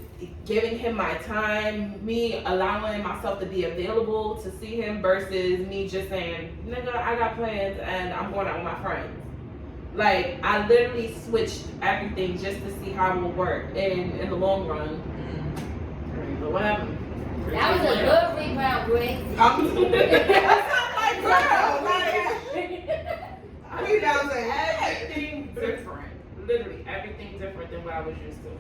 giving him my time, me allowing myself to be available to see him versus me just saying, nigga, I got plans and I'm going out with my friends. Like, I literally switched everything just to see how it would work in the long run. But what happened? That was a good rebound, Britt. that's not my girl. Like, rebounding. Everything different. Literally everything different than what I was used to.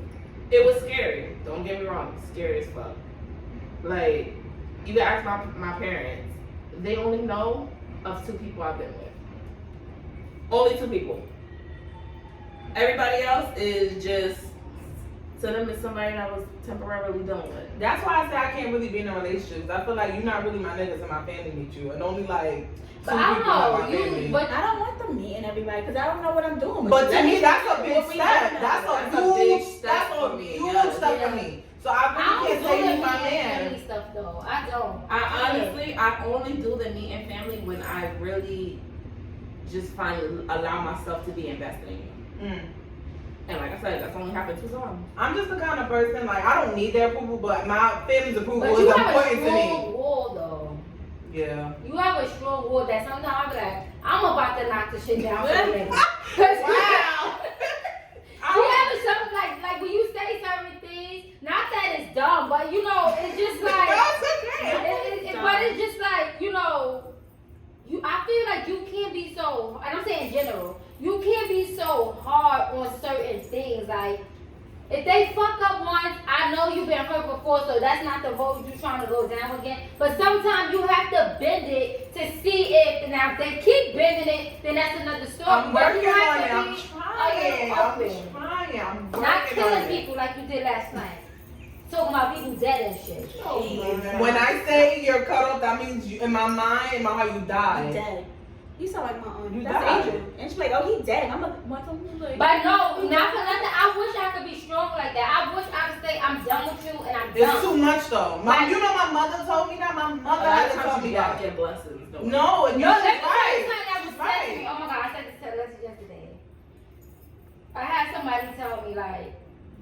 It was scary. Don't get me wrong. Scary as fuck. Like, you can ask my parents. They only know of 2 people I've been with. Only 2 people. Everybody else is just, to them, it's somebody that I was temporarily dealing with. That's why I say I can't really be in a relationship. I feel like you're not really my niggas and my family meet you, and only like 2 But I people are my don't know, family. but I don't want them meeting everybody because I don't know what I'm doing. But to me, that's a What big we step. doing That's now? a huge step step for for me, me. Huge yes. step for me. So I I really don't can't do say the you my man. family stuff though. I don't. I only do the meet and family when I really just finally allow myself to be invested in you. And like I said, that's only happened 2 times. I'm just the kind of person, like, I don't need their approval, but my family's approval But is you have a important to me. strong wall though. Yeah. You have a strong wall that sometimes I be like, I'm about to knock the shit down for the nigga. Cause Wow. you have something like when you say certain things, not that it's dumb, but you know, it's just like, but it's just like, you know, I feel like you can't be so, and I'm saying in general, you can't be so hard on certain things. Like, if they fuck up once, I know you've been hurt before, so that's not the road you're trying to go down again. But sometimes you have to bend it to see if, now if they keep bending it, then that's another story. I'm But working you have on it. to I'm be trying. open. I'm working Not on killing it. people like you did last night. Talking about people dead and shit. When I say you're cut off, that means you, in my mind, in my heart, you He died. dead. You sound like my aunt. You That's died. Adrian. And she's like, oh, he dead. I'm like, what the like? But no, not for nothing. I wish I could be strong like that. I wish I could say I'm done with you and I'm It's done. too much though. You know my mother told me that. My mother had to tell me that. Get blessings. No, and No, you're let me tell you right. something that was said to me. Oh my God, I said this to Leslie yesterday. I had somebody tell me like,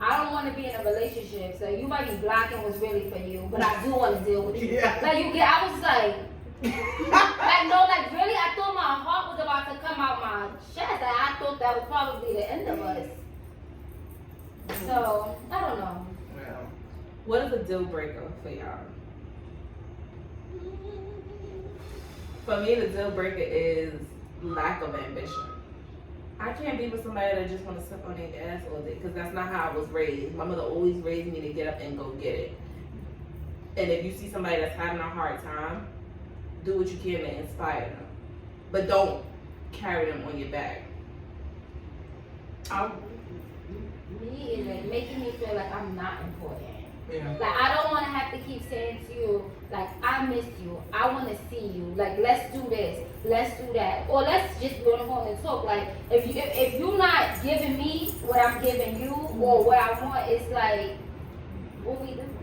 I don't want to be in a relationship, so you might be blocking what's really for you, but I do want to deal with you. Yeah. Like I was like, like no, like really, I thought my heart was about to come out my chest. Like, I thought that would probably be the end of us. So, I don't know. Yeah. What is a deal breaker for y'all? For me, the deal breaker is lack of ambition. I can't be with somebody that just want to suck on their ass all day, because that's not how I was raised. My mother always raised me to get up and go get it. And if you see somebody that's having a hard time, do what you can to inspire them. But don't carry them on your back. Me is like making me feel like I'm not important. Yeah. Like, I don't want to have to keep saying to you, like, I miss you, I want to see you, like, let's do this, let's do that, or let's just go to home and talk. Like, if you're not giving me what I'm giving you, or what I want, it's like, what we doing?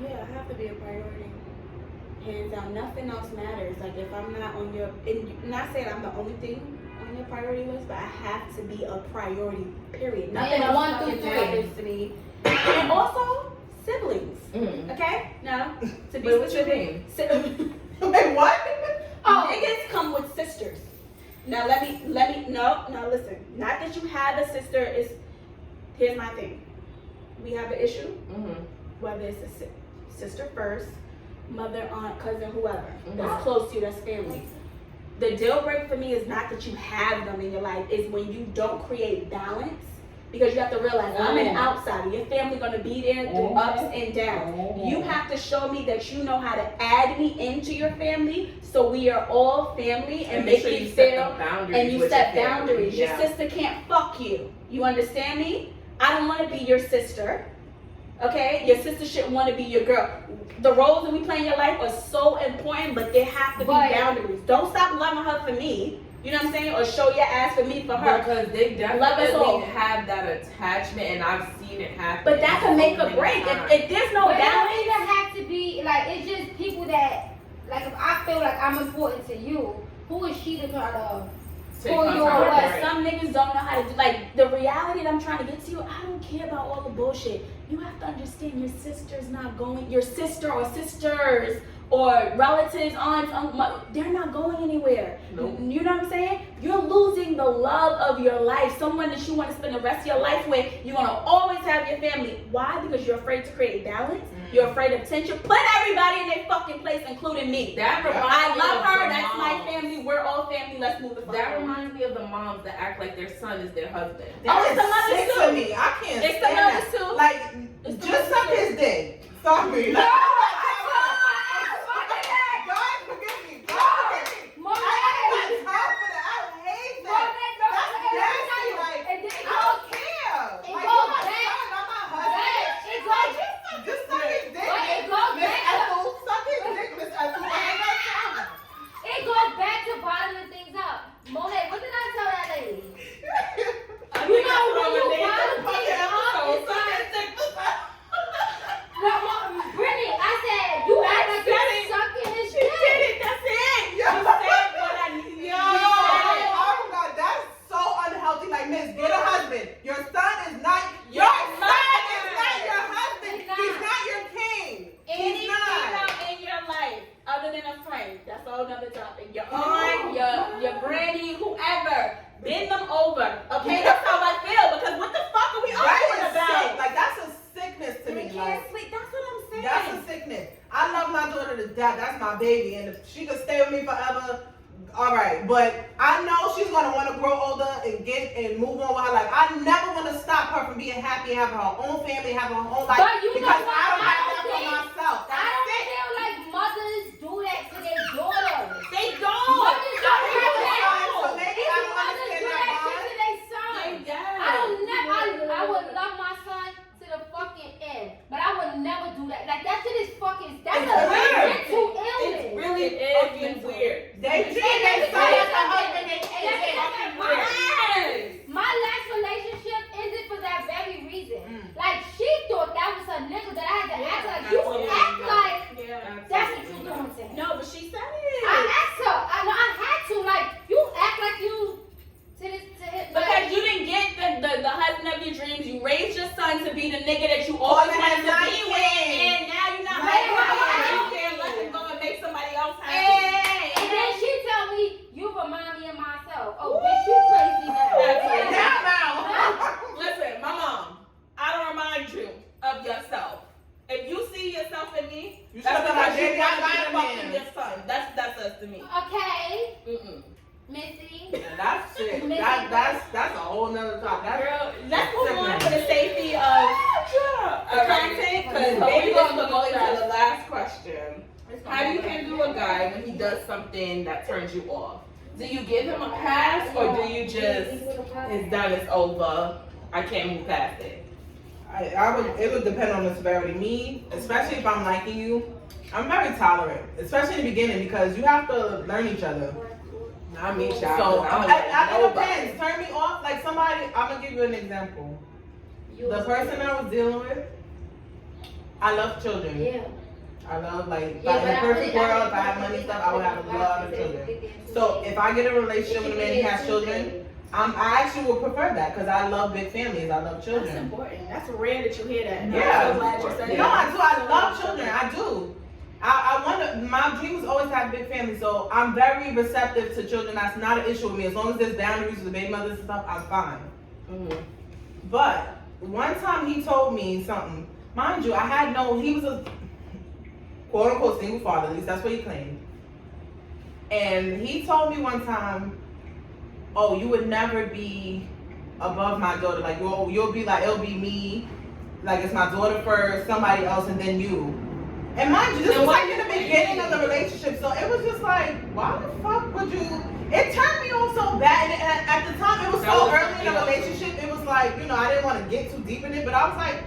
Yeah, I have to be a priority. Hands down, nothing else matters. Like, if I'm not on your, and not saying I'm the only thing on your priority list, but I have to be a priority, period. Nothing else one through fucking three. matters to me. And also, siblings. Okay? Now, to be specific. Wait, what? Niggas come with sisters. Now no, listen. Not that you have a sister, here's my thing. We have an issue, whether it's a sister first, mother, aunt, cousin, whoever, that's close to you, that's family. The deal breaker for me is not that you have them in your life, is when you don't create balance. Because you have to realize, I'm an outsider. Your family gonna be there through ups and downs. You have to show me that you know how to add me into your family, so we are all family, and make sure me you feel, and you set boundaries. Your sister can't fuck you. You understand me? I don't want to be your sister. Okay? Your sister shouldn't want to be your girl. The roles that we play in your life are so important, but there have to be boundaries. Don't stop loving her for me. You know what I'm saying? Or show your ass for me for her. Because they Love us all. definitely have that attachment, and I've seen it happen. But that can make a break. If there's no But it balance. don't even have to be, like, it's just people that, like, if I feel like I'm important to you, who is she to try to pull you But away? some niggas don't know how to do, like, the reality that I'm trying to get to you, I don't care about all the bullshit. You have to understand your sister's not going, your sister or sisters or relatives, aunts, they're not going anywhere. Nope. You know what I'm saying? You're losing the love of your life. Someone that you want to spend the rest of your life with, you're going to always have your family. Why? Because you're afraid to create balance. You're afraid of tension. Put everybody in their fucking place, including me. I love her. That's my family. We're all family. Let's move the fuck That on. reminds me of the moms that act like their son is their husband. That it's the is mothers sick too. to me. I can't It's the stand that. mothers too. Like, It's the just mothers suck too. his dick. Sorry. No, God forgive me. God forgive me. I ain't got time for that. I hate that. That's nasty. Like, and then I don't care. it Like, goes you're my back. son, not my husband. It goes- Just suck his dick. But it goes Miss back to- Ethel, suck his dick, Miss Ethel. I ain't got time. It goes back to bottling things up. Monet, what did I tell that lady? You know, when you bottle things up, it's like, no, Brittany, I said, you act like you're sucking his You shit. did it. That's it. Yo. You said what I needed. Yo, oh my God, that's so unhealthy. Like, Miss, get a husband. Your son is not your son is not your husband. He's not. He's not your king. Any He's not. female in your life, other than a friend, that's a whole nother topic. Your aunt, your granny, whoever, bend them over. Okay, that's how I feel. Because what the fuck are we arguing That is about? sick. Like, that's a sickness to They me. can't Like, sleep. That's what I'm saying. that's a sickness. I love my daughter to death. That's my baby, and if she could stay with me forever, all right. But I know she's gonna want to grow older and get and move on with her life. I never want to stop her from being happy, having her own family, having her own life. But you know because what? I don't have I that for don't myself. I That's don't it. feel like mothers do that to their daughters. They don't. Mothers don't I have don't that. know, so maybe I If don't mothers understand do that that bond. shit to their son. I don't never. I would love my son to the fucking end, but I would never do that. Like, that shit is fucking. That's It's a weird. mental illness. It's really fucking weird. They treat their son as a husband. They That's ain't fucking fucking weird. Yes. My last relationship ended for that very reason. Like, she thought that was her nigga that I had to act like. You that's what act it is. like whole nother topic. Girl, let's move on for the safety of the content, because So baby, we're this gonna will go go into the fast. last question. How do you handle a guy when he does something that turns you off? Do you give him a pass, or do you just, it's done, it's over, I can't move past it? It would depend on the severity. Me, especially if I'm liking you, I'm very tolerant, especially in the beginning, because you have to learn each other. Not me, child. So I'm it depends. Turn me off. Like somebody, I'm gonna give you an example. The person I was dealing with, I love children. Yeah. I love like in Yeah, the but perfect world, if I had money stuff, I would have a lot of children. So if I get a relationship with a man who has children, I actually would prefer that because I love big families. I love That's children. important. That's rare that you hear that. Yeah. I'm so glad you said No, that. I do. I love children. I do. I want to. My dream was always to have a big family, so I'm very receptive to children. That's not an issue with me. As long as there's boundaries with the baby mothers and stuff, I'm fine. Mm-hmm. But one time he told me something. Mind you, he was a quote unquote single father, at least that's what he claimed. And he told me one time, oh, you would never be above my daughter. Like you'll be like, it'll be me. Like it's my daughter first, somebody else, and then you. And mind you, this was like in the beginning of the relationship, so it was just like, why the fuck would you? It turned me on so bad, and at the time it was so early in the relationship, it was like, I didn't want to get too deep in it, but I was like,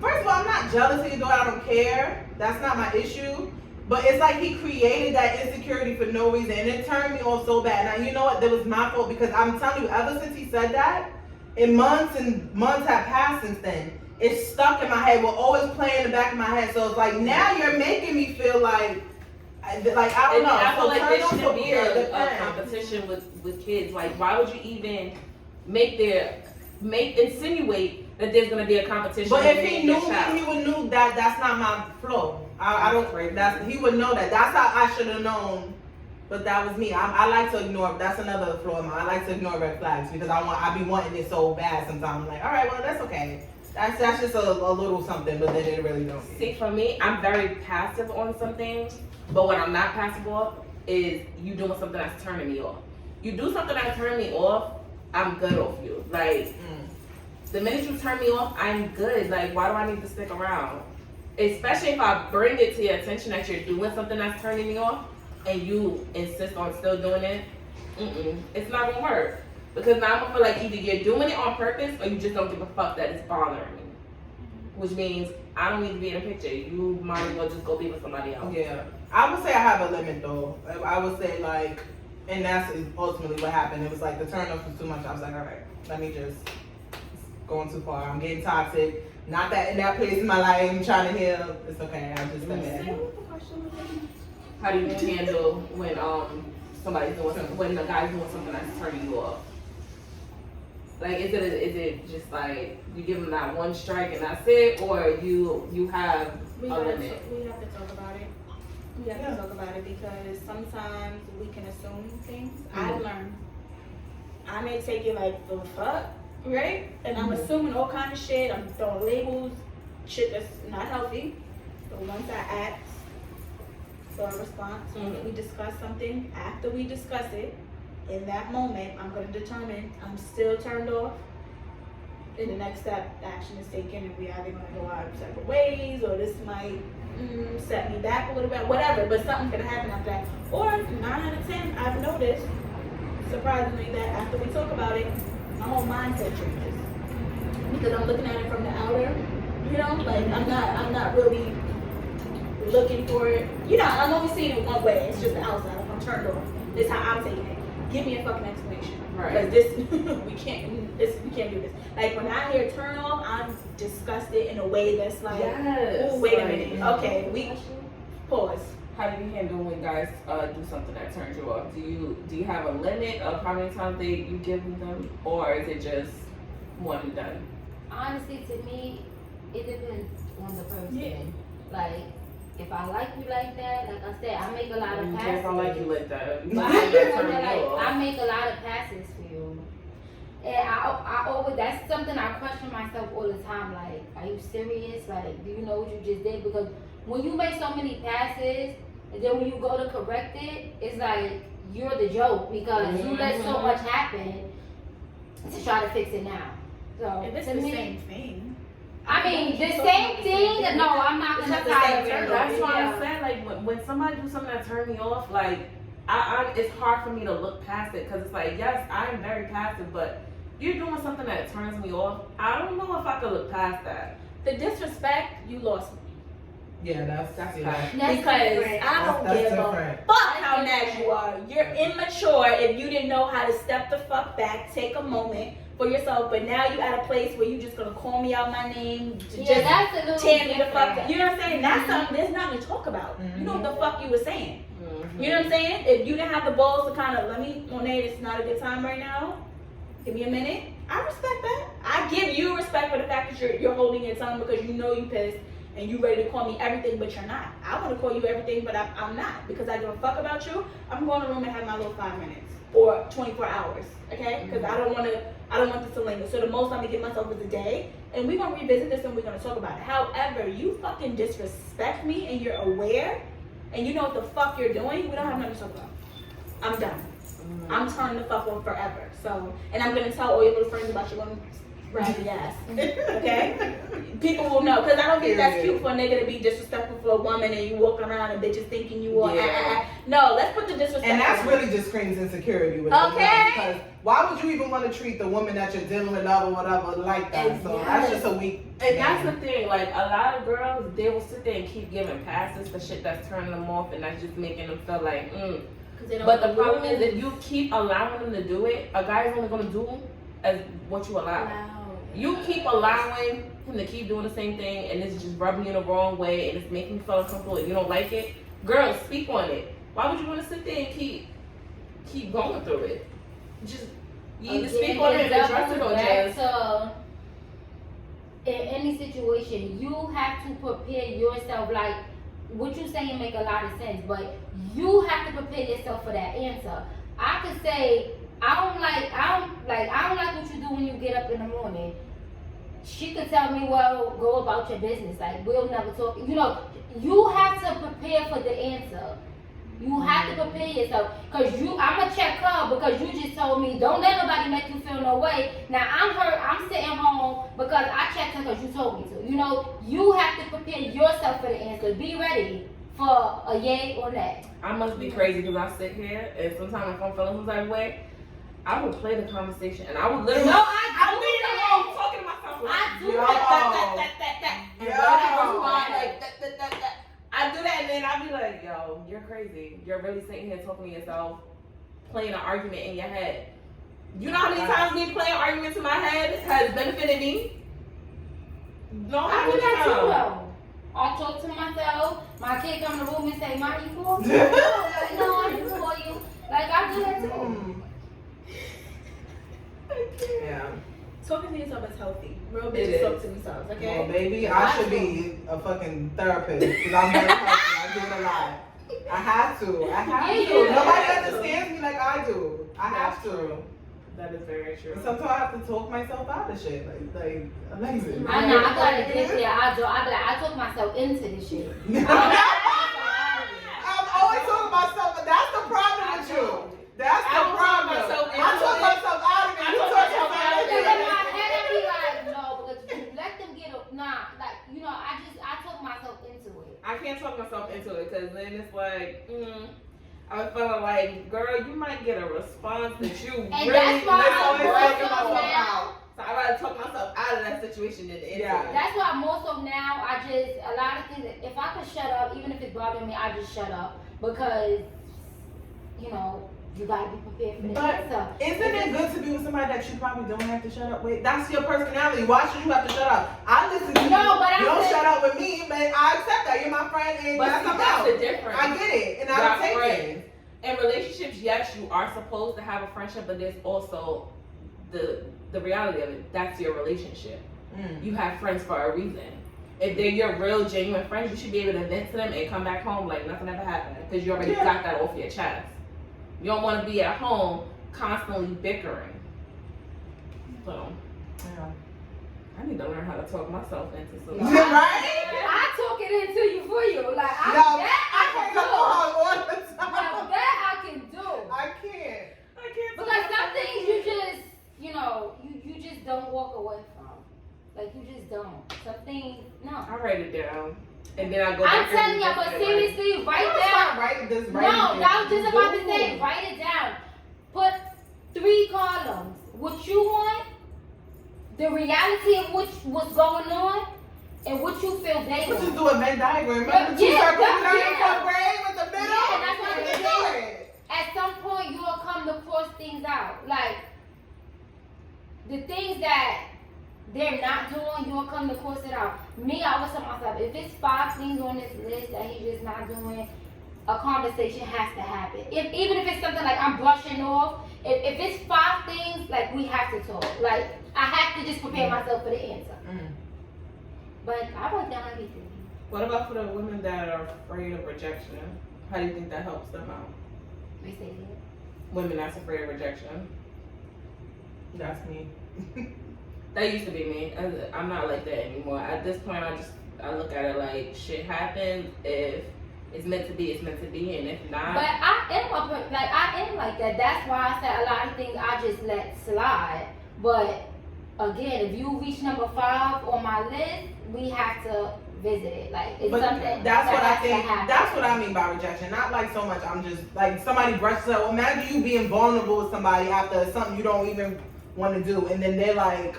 first of all, I'm not jealous of your daughter, I don't care, that's not my issue, but it's like he created that insecurity for no reason, and it turned me off so bad. Now, you know what, that was my fault, because I'm telling you, ever since he said that, and months have passed since then, it's stuck in my head, will always play in the back of my head. So it's like, now you're making me feel like I don't know. I feel So like turn there on shouldn't be a depends. competition with kids. Like, why would you even insinuate that there's gonna be a competition? But if he knew me, he would know that that's not my flow. I don't. He would know that. That's how I should have known. But that was me. I like to ignore. That's another flaw of mine. I like to ignore red flags because I be wanting it so bad sometimes. I'm like, all right, well that's okay. That's just a little something, but then it really don't. See, for me, I'm very passive on some things, but what I'm not passive off is you doing something that's turning me off. You do something that's turning me off, I'm good off you. Like, the minute you turn me off, I'm good. Like, why do I need to stick around? Especially if I bring it to your attention that you're doing something that's turning me off, and you insist on still doing it, it's not gonna work. Because now I'm gonna feel like either you're doing it on purpose or you just don't give a fuck that it's bothering me. Which means I don't need to be in a picture. You might as well just go be with somebody else. Yeah. I would say I have a limit though. I would say like, and that's ultimately what happened. It was like the turn off was too much. I was like, all right, let me just, it's going too far. I'm getting toxic. Not that in that place in my life, I'm trying to heal. It's okay. I just let it. How do you handle when somebody's doing something, when the guy's doing something that's turning you off? Like, is it just like you give them that one strike and that's it, or you have a limit? We have to talk about it. We have to talk about it because sometimes we can assume things. I've learned. I may take it like the fuck, right? And I'm assuming all kind of shit. I'm throwing labels, shit that's not healthy. So once I ask for a response, we discuss something. After we discuss it, in that moment, I'm going to determine I'm still turned off. And the next step, action is taken, and we either going to go our separate ways, or this might set me back a little bit, whatever. But something's going to happen after that. Or 9 out of 10, I've noticed, surprisingly, that after we talk about it, my whole mindset changes because I'm looking at it from the outer. Like I'm not really looking for it. I'm only seeing it one way. It's just the outside. If I'm turned off, this is how I'm taking it. Give me a fucking explanation. Right. Because we can't do this. Like when I hear turn off, I'm disgusted in a way that's like, yes. Ooh, wait a minute. Okay, we pause. How do you handle when guys do something that turns you off? Do you have a limit of how many times you give them, or is it just one and done? Honestly, to me, it depends on the person. Yeah. Like, if I like you like that, like I said, I make a lot of passes. If I like you like that, But I make a lot of passes for you. And I always, that's something I question myself all the time. Like, are you serious? Like, do you know what you just did? Because when you make so many passes, and then when you go to correct it, it's like you're the joke because you let so much happen. to try to fix it now. So If it's to the me, same thing. I mean, the same thing. No, I'm not It's gonna not the same tolerate thing. it. That's why Yeah. I said, like, when somebody do something that turn me off, like, it's hard for me to look past it, because it's like, yes, I'm very passive, but you're doing something that turns me off. I don't know if I could look past that. The disrespect, you lost me. Yeah, that's That's yeah. fact. That's Because different. I don't That's give a different. fuck how mad you are. You're immature if you didn't know how to step the fuck back, take a moment for yourself. But now you at a place where you just gonna call me out my name, to Yeah, that's a little tear me the fuck different. down. You know what I'm saying? That's something. There's nothing to talk about. You know what the fuck you were saying. You know what I'm saying? If you didn't have the balls to kind of let me, Monet, it's not a good time right now. Give me a minute. I respect that. I give you respect for the fact that you're holding your tongue because you know you pissed and you ready to call me everything, but you're not. I want to call you everything, but I'm not because I give a fuck about you. I'm going to the room and have my little 5 minutes or 24 hours, okay? Because I don't want this to linger. So the most I'm gonna give myself is a day, and we're gonna revisit this and we're gonna talk about it. However, you fucking disrespect me and you're aware, and you know what the fuck you're doing. We don't have nothing to talk about. I'm done. I'm turning the fuck on forever. So, and I'm gonna tell all your little friends about your little raggedy ass. Okay? People will know, because I don't think that's cute for a nigga to be disrespectful for a woman and you walking around and bitches thinking you are. No, let's put the disrespect. And that's really just screams insecurity with them, Okay. because why would you even want to treat the woman that you're dealing with or whatever like that? So that's just a weak. And that's the thing, like, a lot of girls, they will sit there and keep giving passes for shit that's turning them off, and that's just making them feel like, But the problem is, if you keep allowing them to do it, a guy's only gonna do as what you allow. You keep allowing him to keep doing the same thing, and it's just rubbing you the wrong way, and it's making you feel uncomfortable, and you don't like it. Girls, speak on it. Why would you want to sit there and keep going through it? Just you either speak on it and address it, or just. In any situation, you have to prepare yourself. Like what you saying make a lot of sense, but you have to prepare yourself for that answer. I could say I don't like what you do when you get up in the morning. She could tell me, well, go about your business. Like we'll never talk. You know, you have to prepare for the answer. You have to prepare yourself, cause I'ma check her because you just told me don't let nobody make you feel no way. Now I'm hurt. I'm sitting home because I checked her because you told me to. You know, you have to prepare yourself for the answer. Be ready for a yay or nay. I must be crazy because I sit here and sometimes if I'm feeling some type of way, I would play the conversation and I would literally. No, I'm leaving the room talking to myself. I do that. And like I do that and then I'll be like, yo, you're crazy. You're really sitting here talking to yourself, playing an argument in your head. You know how many times me playing arguments in my head has benefited me? No, I do that too though. I talk to myself. My kid come in the room and say, "Ma, you call me?" Like, no, I didn't call you. Like I do that too. Yeah. Talking to yourself is healthy. Real It bitches is. talk to themselves, okay? Well, baby, I should be a fucking therapist because I'm very healthy. I do it a lot. I have to. Yeah. Nobody understands me like I do. I have to. That is very true. Sometimes I have to talk myself out of shit. Like amazing. I know. I gotta get there. I be like, I talk myself into this shit. I'm always talking about myself, but that's the problem with you. That's the problem. I talk myself out of it. You talk yourself out of Because in it. my head, I be like, no, because you let them get up. Nah, like, you know, I talk myself into it. I can't talk myself into it because then it's like, I'm feeling like, girl, you might get a response that you And really that's why I'm always more talking so myself now. out. So I rather talk myself out of that situation than into Yeah. it. That's why most of now, a lot of things, if I could shut up, even if it's bothering me, I just shut up. Because, you know, you gotta be prepared for the But answer. isn't it good to be with somebody that you probably don't have to shut up with? That's your personality. Why should you have to shut up? I listen to you. No, but You don't I'm shut up with me, but I accept that. You're my friend and But that's see, that's the difference. I get it, and I Got take friends. it. In relationships, yes, you are supposed to have a friendship, but there's also the reality of it. That's your relationship. You have friends for a reason. If they're your real, genuine friends, you should be able to vent to them and come back home like nothing ever happened because you already got that off your chest. You don't want to be at home constantly bickering. So, I need to learn how to talk myself into something. Right? I talk it into you for you. Like, I can't come home all the time. Now that I can do. I can't. I can't. Because some things you just, you know, you just don't. Some things, no. I write it down. And then I go I'm back telling and y'all, but revisit it. seriously, write down. Write this. No, I was just about to say, write it down. Put 3 columns. What you want, the reality of what's going on, and what you feel they Let's just want. do a Venn diagram. Remember the 2 Yeah, circles you learned in yeah. 4th grade with the middle? Yeah, that's what Let's I'm do saying. it. At some point, you will come to cross things out. Like, the things that they're not doing, you'll come to cross it out. Me, I was telling myself, if it's 5 things on this list that he's just not doing, a conversation has to happen. Even if it's something like I'm brushing off, if it's 5 things, like, we have to talk. Like, I have to just prepare myself for the answer. But I wrote down everything. What about for the women that are afraid of rejection? How do you think that helps them out? We say that. Women that's afraid of rejection. That's me. That used to be me. I'm not like that anymore. At this point, I look at it like shit happens. If it's meant to be, it's meant to be, and if not, But I am like that. That's why I said a lot of things I just let slide. But again, if you reach number 5 on my list, we have to visit it. Like, it's But something that's that what I has to think. happen. That's what I mean by rejection. Not like so much. I'm just like somebody brushes up. Imagine you being vulnerable with somebody after something you don't even want to do, and then they're like,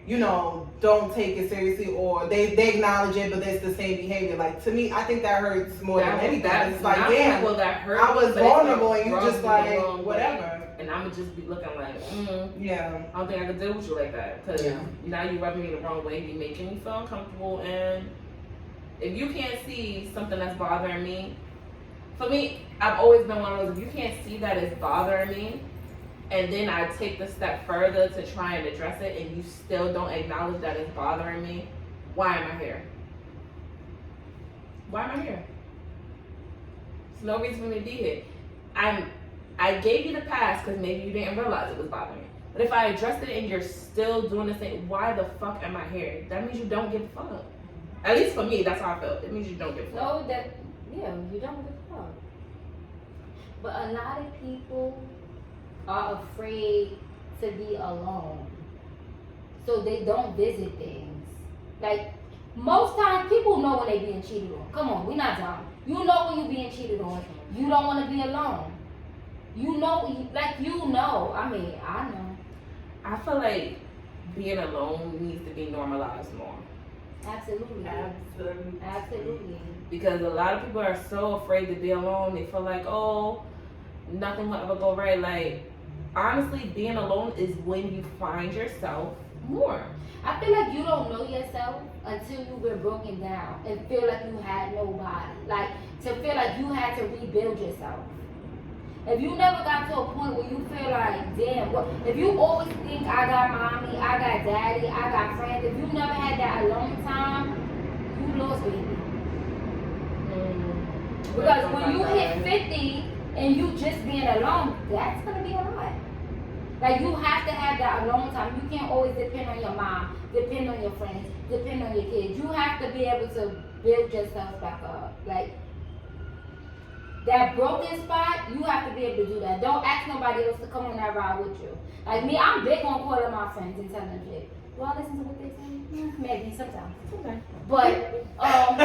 you know, don't take it seriously, or they acknowledge it, but it's the same behavior. Like, to me, I think that hurts more than anything. It's like, damn, that hurt I was me, but vulnerable, it's and you rubbed just me like the wrong way. whatever. And I'ma just be looking like, Yeah. I don't think I could deal with you like that, because Yeah. now you rubbing me the wrong way. You making me feel uncomfortable, and if you can't see something that's bothering me, for me, I've always been one of those. If you can't see that it's bothering me, and then I take the step further to try and address it, and you still don't acknowledge that it's bothering me, why am I here? Why am I here? There's no reason for me to be here. I gave you the pass because maybe you didn't realize it was bothering me. But if I addressed it and you're still doing the same, why the fuck am I here? That means you don't give a fuck. At least for me, that's how I felt. It means you don't give a fuck. No, you don't give a fuck. But a lot of people are afraid to be alone, so they don't visit things. Like, most times people know when they being cheated on. Come on, we not dumb. You know when you being cheated on. You don't want to be alone. You know, like, you know. I mean, I know. I feel like being alone needs to be normalized more. Absolutely. Absolutely. Because a lot of people are so afraid to be alone. They feel like, oh, nothing will ever go right. Like, honestly, being alone is when you find yourself more. I feel like you don't know yourself until you've been broken down and feel like you had nobody. Like, to feel like you had to rebuild yourself. If you never got to a point where you feel like, damn, what, if you always think I got mommy, I got daddy, I got friends, if you never had that alone time, you lost, baby. Because when you hit 50 and you just being alone, that's gonna be a lot. Like, you have to have that alone time. You can't always depend on your mom, depend on your friends, depend on your kids. You have to be able to build yourself back up. Like, that broken spot, you have to be able to do that. Don't ask nobody else to come on that ride with you. Like me, I'm big on calling my friends and telling them shit. Do I listen to what they say? Maybe, sometimes. Okay. But, Wow.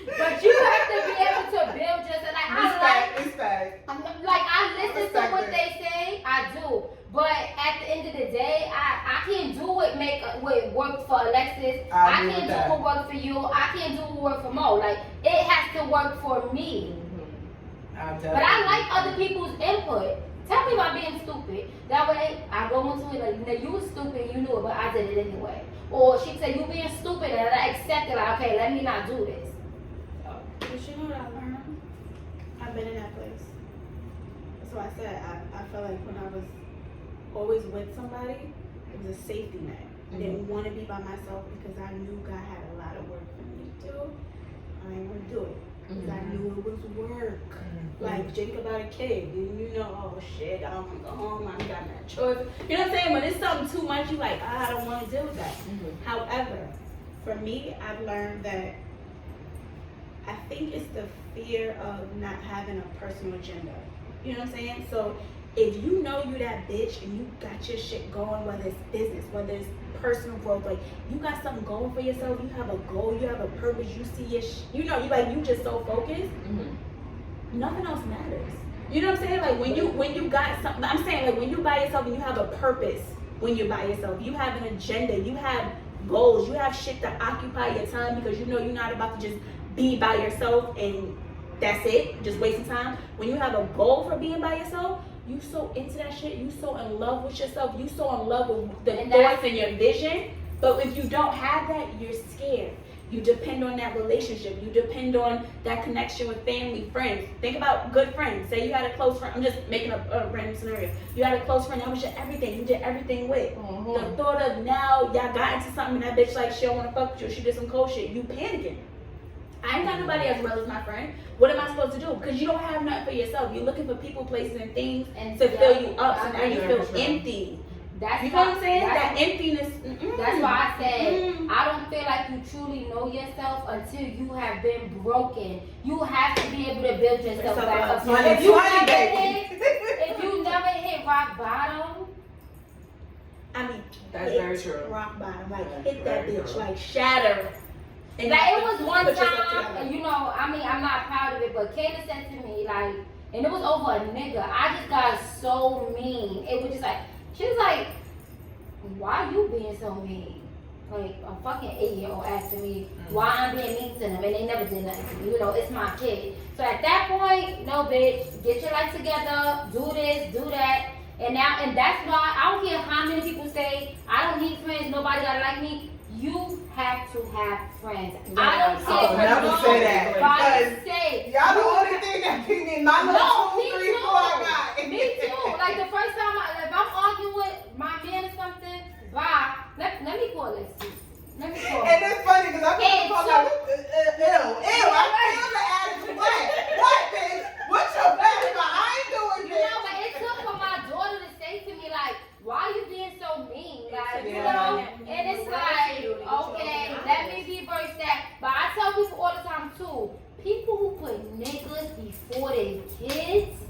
but you have to be able to build yourself. Like, Respect. like, I listen to what they say, I do. But at the end of the day, I can't do what work for Alexis. I can't do what work for you. I can't do what work for Mo. Like, it has to work for me. But I like other people's input. Tell me about being stupid. That way, I go into it like, you was stupid, you knew it, but I did it anyway. Or she said, you being stupid, and I accept it. Like, okay, let me not do this. But you know what I learned? I've been in that place. That's why I said I felt like when I was always with somebody, it was a safety net. I didn't want to be by myself because I knew God had a lot of work for me to do. I didn't want to do it because I knew it was work. Like, Jacob had a kid, and you know, oh shit, I don't want to go home, I got my chores. You know what I'm saying? When it's something too much, you like, I don't want to deal with that. However, for me, I've learned that I think it's the fear of not having a personal agenda. You know what I'm saying? So if you know you that bitch and you got your shit going, whether it's business, whether it's personal growth, like you got something going for yourself, you have a goal, you have a purpose, you see your you know, you just so focused, nothing else matters. You know what I'm saying? Like when you got something, I'm saying like when you by yourself and you have a purpose, when you're by yourself, you have an agenda, you have goals, you have shit to occupy your time because you know you're not about to just be by yourself and that's it, just wasting time. When you have a goal for being by yourself, you so into that shit, you so in love with yourself, you so in love with the thoughts and your vision. But if you don't have that, you're scared. You depend on that relationship. You depend on that connection with family, friends. Think about good friends. Say you had a close friend. I'm just making a random scenario. You had a close friend. That was your everything. You did everything with. The thought of now y'all got into something and that bitch like she don't want to fuck with you. She did some cold shit. You panicking. I ain't got nobody as real as my friend. What am I supposed to do? Because you don't have nothing for yourself. You're looking for people, places, and things to fill you up. So now you feel empty. That's you know what I'm saying? That emptiness. That's why I said I don't feel like you truly know yourself until you have been broken. You have to be able to build yourself back up. If you never hit rock bottom, I mean, that's very true. Rock bottom, like hit that bitch, like shatter. And like it was one time, and you know, I mean, I'm not proud of it, but Kayla said to me, like, and it was over a nigga. I just got so mean. It was just like, she was like, why you being so mean? Like, a fucking 8-year-old asking me why I'm being mean to them, and they never did nothing to me. You know, it's my kid. So at that point, no, bitch, get your life together, do this, do that. And that's why, I don't care how many people say, I don't need friends, nobody gotta like me. You have to have friends. I don't care for nobody's sake. Y'all the only thing that keep me in my little 2, 3, 4 I got. Me too. Like the first time, if I'm arguing with my man or something, bye. Let me call this. Let me call. And it's funny because I'm going to call like, ew, I feel the attitude. What, bitch? What's your bad about? I ain't doing this. You know, but it took for my daughter to say to me, like, why are you being so mean? Like, you know, and it's like, okay, let me reverse that. But I tell people all the time too, people who put niggas before their kids,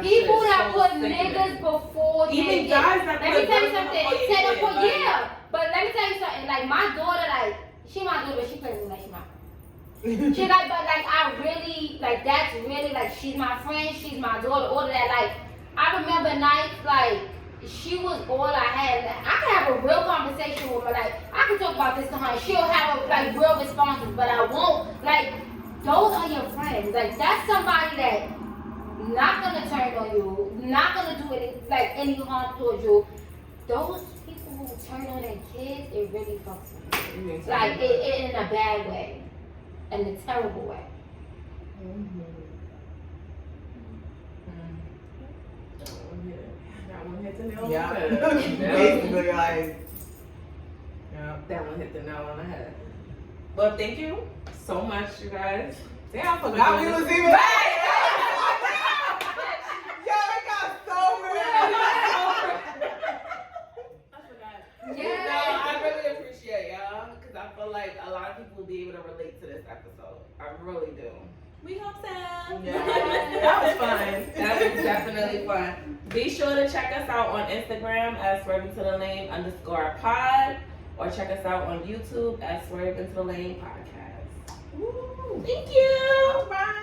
people that put niggas before their kids. Let me tell you something. Yeah, but let me tell you something. Like my daughter, like she my daughter, but she plays with me like she my friend. She like, but like I really, like that's really like she's my friend, she's my daughter. All of that, like. I remember nights like she was all I had. Like, I could have a real conversation with her. Like I can talk about this to her. And she'll have a, like real responses, but I won't. Like those are your friends. Like that's somebody that not gonna turn on you, not gonna do any harm towards you. Those people who turn on their kids, it really fucks with me. Like it in a bad way, in a terrible way. Yeah. Basically, like, yeah, that one hit the nail on the head. Well, thank you so much, you guys. Damn, I forgot we was even right. Yo, it got so weird. I forgot. Yeah. No, I really appreciate y'all because I feel like a lot of people will be able to relate to this episode. I really do. We hope so. Yeah, that was fun. That was definitely fun. Be sure to check us out on Instagram at swervingtothelane_pod or check us out on YouTube at Swerve Into the Lane Podcast. Woo. Thank you. All right.